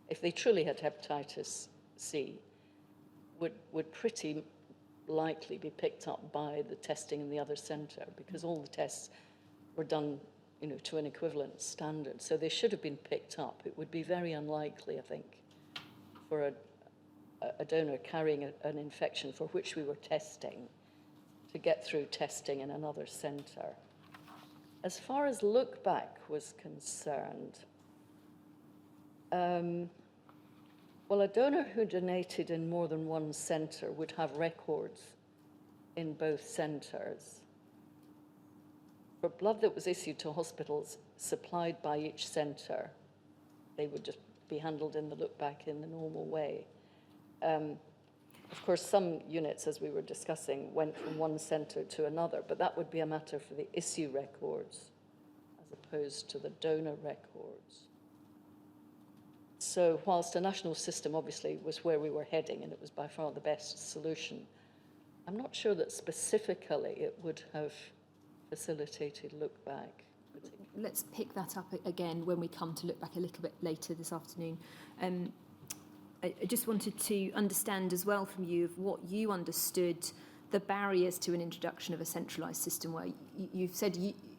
if they truly had hepatitis C, would pretty likely be picked up by the testing in the other centre, because all the tests were done, to an equivalent standard. So they should have been picked up. It would be very unlikely, I think, for a donor carrying an infection for which we were testing to get through testing in another centre. As far as look back was concerned, well, a donor who donated in more than one centre would have records in both centres. For blood that was issued to hospitals supplied by each centre, they would just be handled in the look back in the normal way. Of course, some units, as we were discussing, went from one centre to another, but that would be a matter for the issue records as opposed to the donor records. So whilst a national system obviously was where we were heading, and it was by far the best solution, I'm not sure that specifically it would have facilitated look back. Let's pick that up again when we come to look back a little bit later this afternoon. I just wanted to understand as well from you of what you understood the barriers to an introduction of a centralised system were. You've said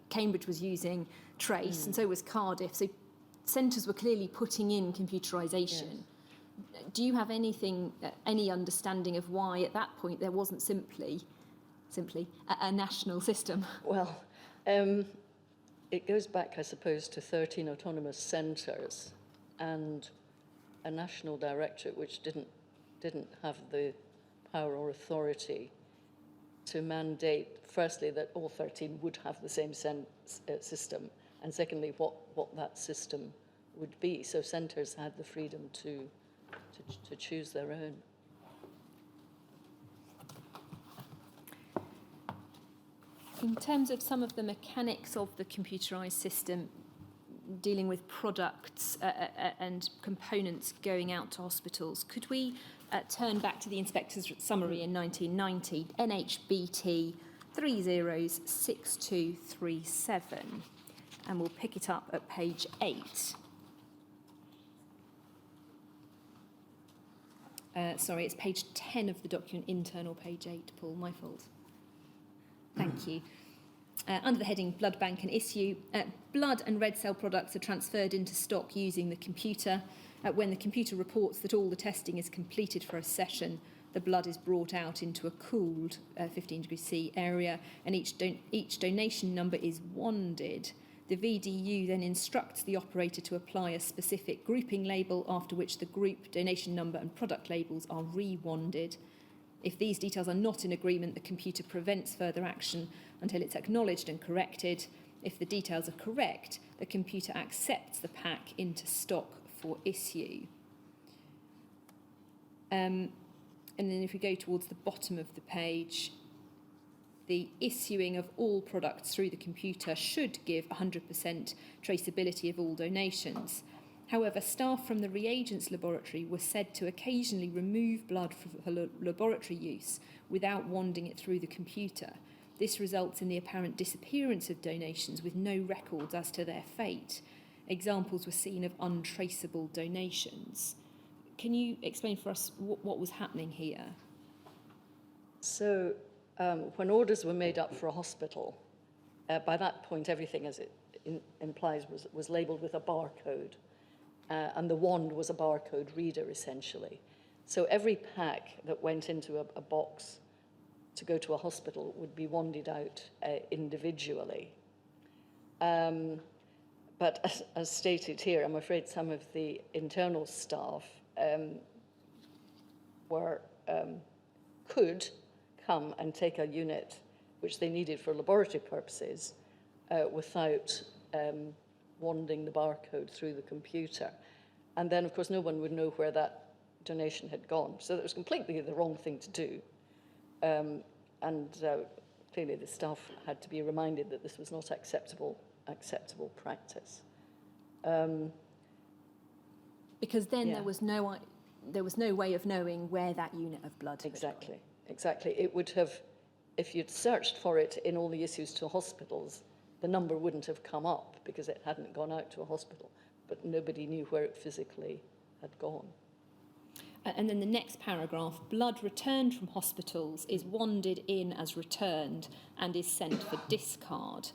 Cambridge was using Trace, and so was Cardiff. So centres were clearly putting in computerisation. Yes. Do you have any understanding of why at that point there wasn't simply a national system? Well, it goes back, I suppose, to 13 autonomous centres and a national directorate which didn't have the power or authority to mandate, firstly, that all 13 would have the same system, and secondly, what that system would be. So centres had the freedom to choose their own. In terms of some of the mechanics of the computerised system, dealing with products and components going out to hospitals, could we turn back to the inspector's summary in 1990, NHBT 306237, and we'll pick it up at page 8. Sorry, it's page 10 of the document, internal page 8, Paul, my fault. Thank you. Under the heading Blood Bank and Issue, blood and red cell products are transferred into stock using the computer. When the computer reports that all the testing is completed for a session, the blood is brought out into a cooled 15 degrees C area, and each donation number is wanded. The VDU then instructs the operator to apply a specific grouping label, after which the group, donation number and product labels are re-wanded. If these details are not in agreement, the computer prevents further action until it's acknowledged and corrected. If the details are correct, the computer accepts the pack into stock for issue. And then if we go towards the bottom of the page, the issuing of all products through the computer should give 100% traceability of all donations. However, staff from the reagents laboratory were said to occasionally remove blood for laboratory use without wanding it through the computer. This results in the apparent disappearance of donations with no records as to their fate. Examples were seen of untraceable donations. Can you explain for us what was happening here? So when orders were made up for a hospital, by that point everything, as implies was labelled with a barcode, and the wand was a barcode reader, essentially. So every pack that went into a box to go to a hospital would be wanded out individually. But as stated here, I'm afraid some of the internal staff could come and take a unit which they needed for laboratory purposes without wanding the barcode through the computer. And then, of course, no one would know where that donation had gone. So that was completely the wrong thing to do. Clearly the staff had to be reminded that this was not acceptable practice. Because then Yeah. there was no way of knowing where that unit of blood had gone. Exactly. It would have, if you'd searched for it in all the issues to hospitals, the number wouldn't have come up because it hadn't gone out to a hospital, but nobody knew where it physically had gone. And then the next paragraph, blood returned from hospitals is wanded in as returned and is sent for discard.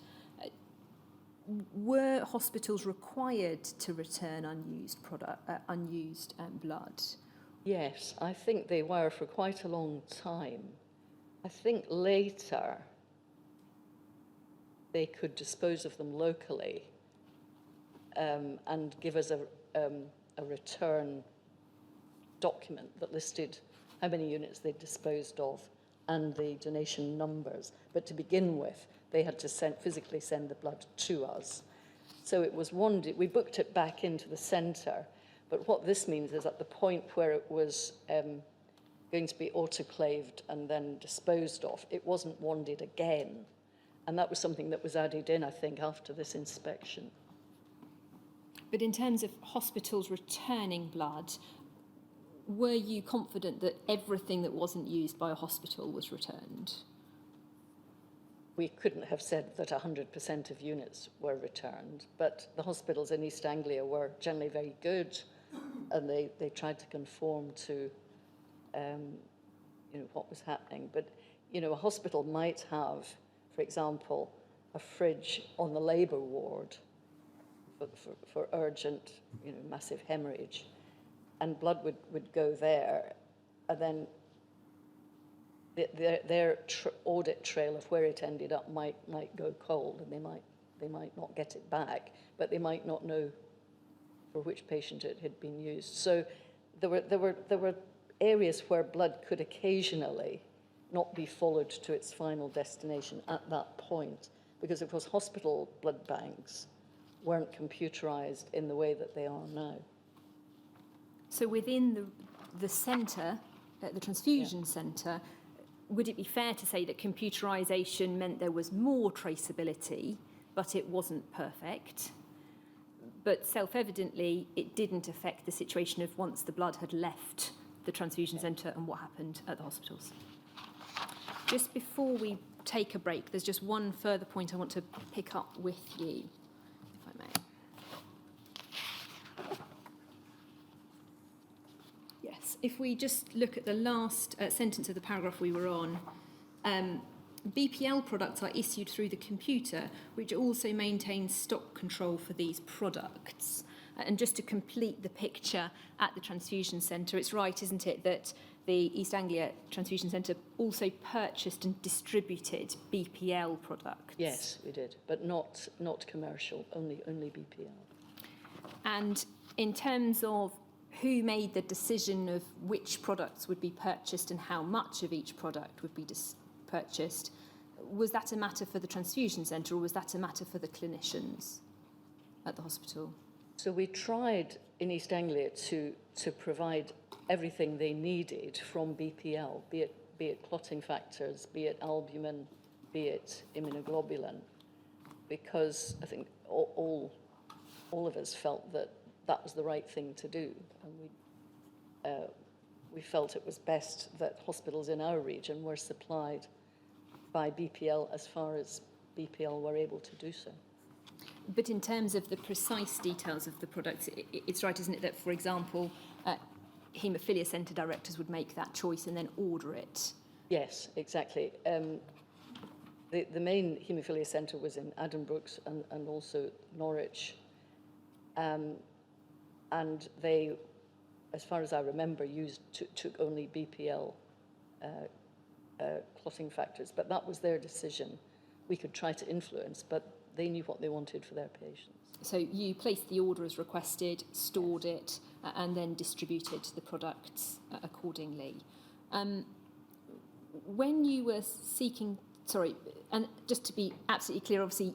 Were hospitals required to return unused blood? Yes, I think they were for quite a long time. I think later they could dispose of them locally and give us a return document that listed how many units they'd disposed of and the donation numbers. But to begin with, they had to physically send the blood to us. So it was wanded. We booked it back into the centre. But what this means is at the point where it was going to be autoclaved and then disposed of, it wasn't wanded again. And that was something that was added in, I think, after this inspection. But in terms of hospitals returning blood, were you confident that everything that wasn't used by a hospital was returned? We couldn't have said that 100% of units were returned, but the hospitals in East Anglia were generally very good, and they tried to conform to what was happening. But a hospital might have, for example, a fridge on the labour ward for urgent, massive hemorrhage, and blood would go there, and then their audit trail of where it ended up might go cold, and they might not get it back, but they might not know for which patient it had been used. So there were areas where blood could occasionally not be followed to its final destination at that point, because of course hospital blood banks weren't computerized in the way that they are now. So within the centre, the transfusion centre, would it be fair to say that computerisation meant there was more traceability, but it wasn't perfect? But self-evidently, it didn't affect the situation of once the blood had left the transfusion centre and what happened at the hospitals. Just before we take a break, there's just one further point I want to pick up with you, if I may. Yes, if we just look at the last sentence of the paragraph we were on, BPL products are issued through the computer, which also maintains stock control for these products. And just to complete the picture at the transfusion centre, it's right, isn't it, that the East Anglia Transfusion Centre also purchased and distributed BPL products? Yes, we did, but not commercial, only BPL. And in terms of who made the decision of which products would be purchased and how much of each product would be purchased, was that a matter for the transfusion centre or was that a matter for the clonicians at the hospital? So we tried in East Anglia to provide everything they needed from BPL, be it clotting factors, be it albumin, be it immunoglobulin, because I think all of us felt that was the right thing to do, and we felt it was best that hospitals in our region were supplied by BPL as far as BPL were able to do so. But in terms of the precise details of the products, it's right, isn't it, that, for example, haemophilia centre directors would make that choice and then order it? Yes, exactly. The main haemophilia centre was in Addenbrooke's and also Norwich. And they, as far as I remember, took only BPL clotting factors, but that was their decision. We could try to influence, but they knew what they wanted for their patients. So you placed the order as requested, stored it, and then distributed the products accordingly. When you were seeking, and just to be absolutely clear, obviously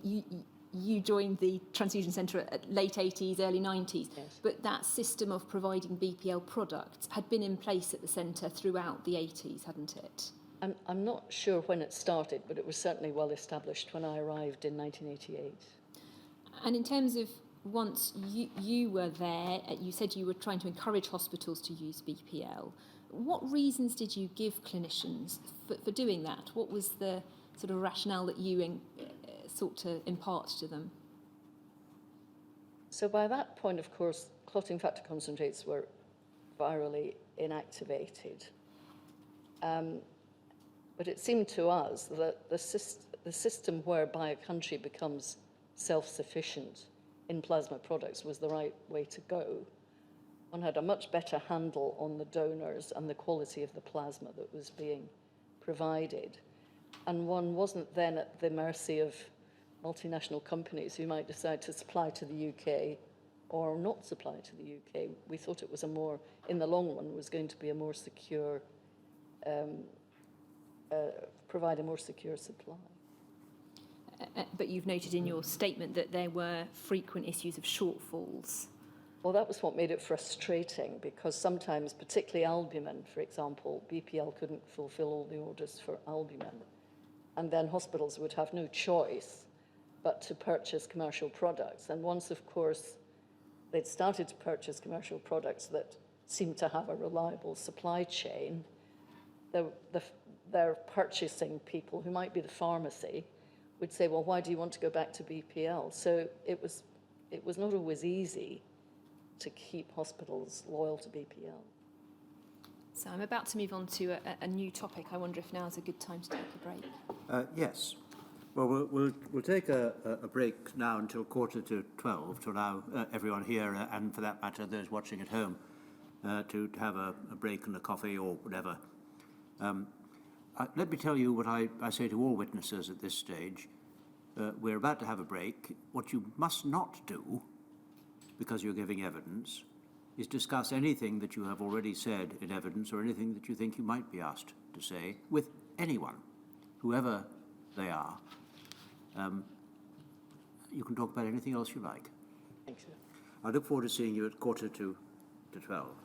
you joined the Transfusion Centre at late 80s, early 90s, Yes. but that system of providing BPL products had been in place at the centre throughout the 80s, hadn't it? I'm not sure when it started, but it was certainly well established when I arrived in 1988. And in terms of once you were there, you said you were trying to encourage hospitals to use BPL. What reasons did you give clinicians for doing that? What was the sort of rationale that you sought to impart to them? So by that point, of course, clotting factor concentrates were virally inactivated. But it seemed to us that the system whereby a country becomes self-sufficient in plasma products was the right way to go. One had a much better handle on the donors and the quality of the plasma that was being provided. And one wasn't then at the mercy of multinational companies who might decide to supply to the UK or not supply to the UK. We thought it was in the long run, was going to be a more secure, provide a more secure supply. But you've noted in your statement that there were frequent issues of shortfalls. Well, that was what made it frustrating, because sometimes, particularly albumin, for example, BPL couldn't fulfill all the orders for albumin. And then hospitals would have no choice but to purchase commercial products. And once, of course, they'd started to purchase commercial products that seemed to have a reliable supply chain, their purchasing people, who might be the pharmacy, would say, well, why do you want to go back to BPL? So it was not always easy to keep hospitals loyal to BPL. So I'm about to move on to a new topic. I wonder if now is a good time to take a break. Yes. Well, we'll take a break now until 11:45 to allow everyone here, and for that matter, those watching at home, to have a break and a coffee or whatever. Let me tell you what I say to all witnesses at this stage. We're about to have a break. What you must not do, because you're giving evidence, is discuss anything that you have already said in evidence or anything that you think you might be asked to say with anyone, whoever they are. You can talk about anything else you like. Thank you. I look forward to seeing you at 11:45.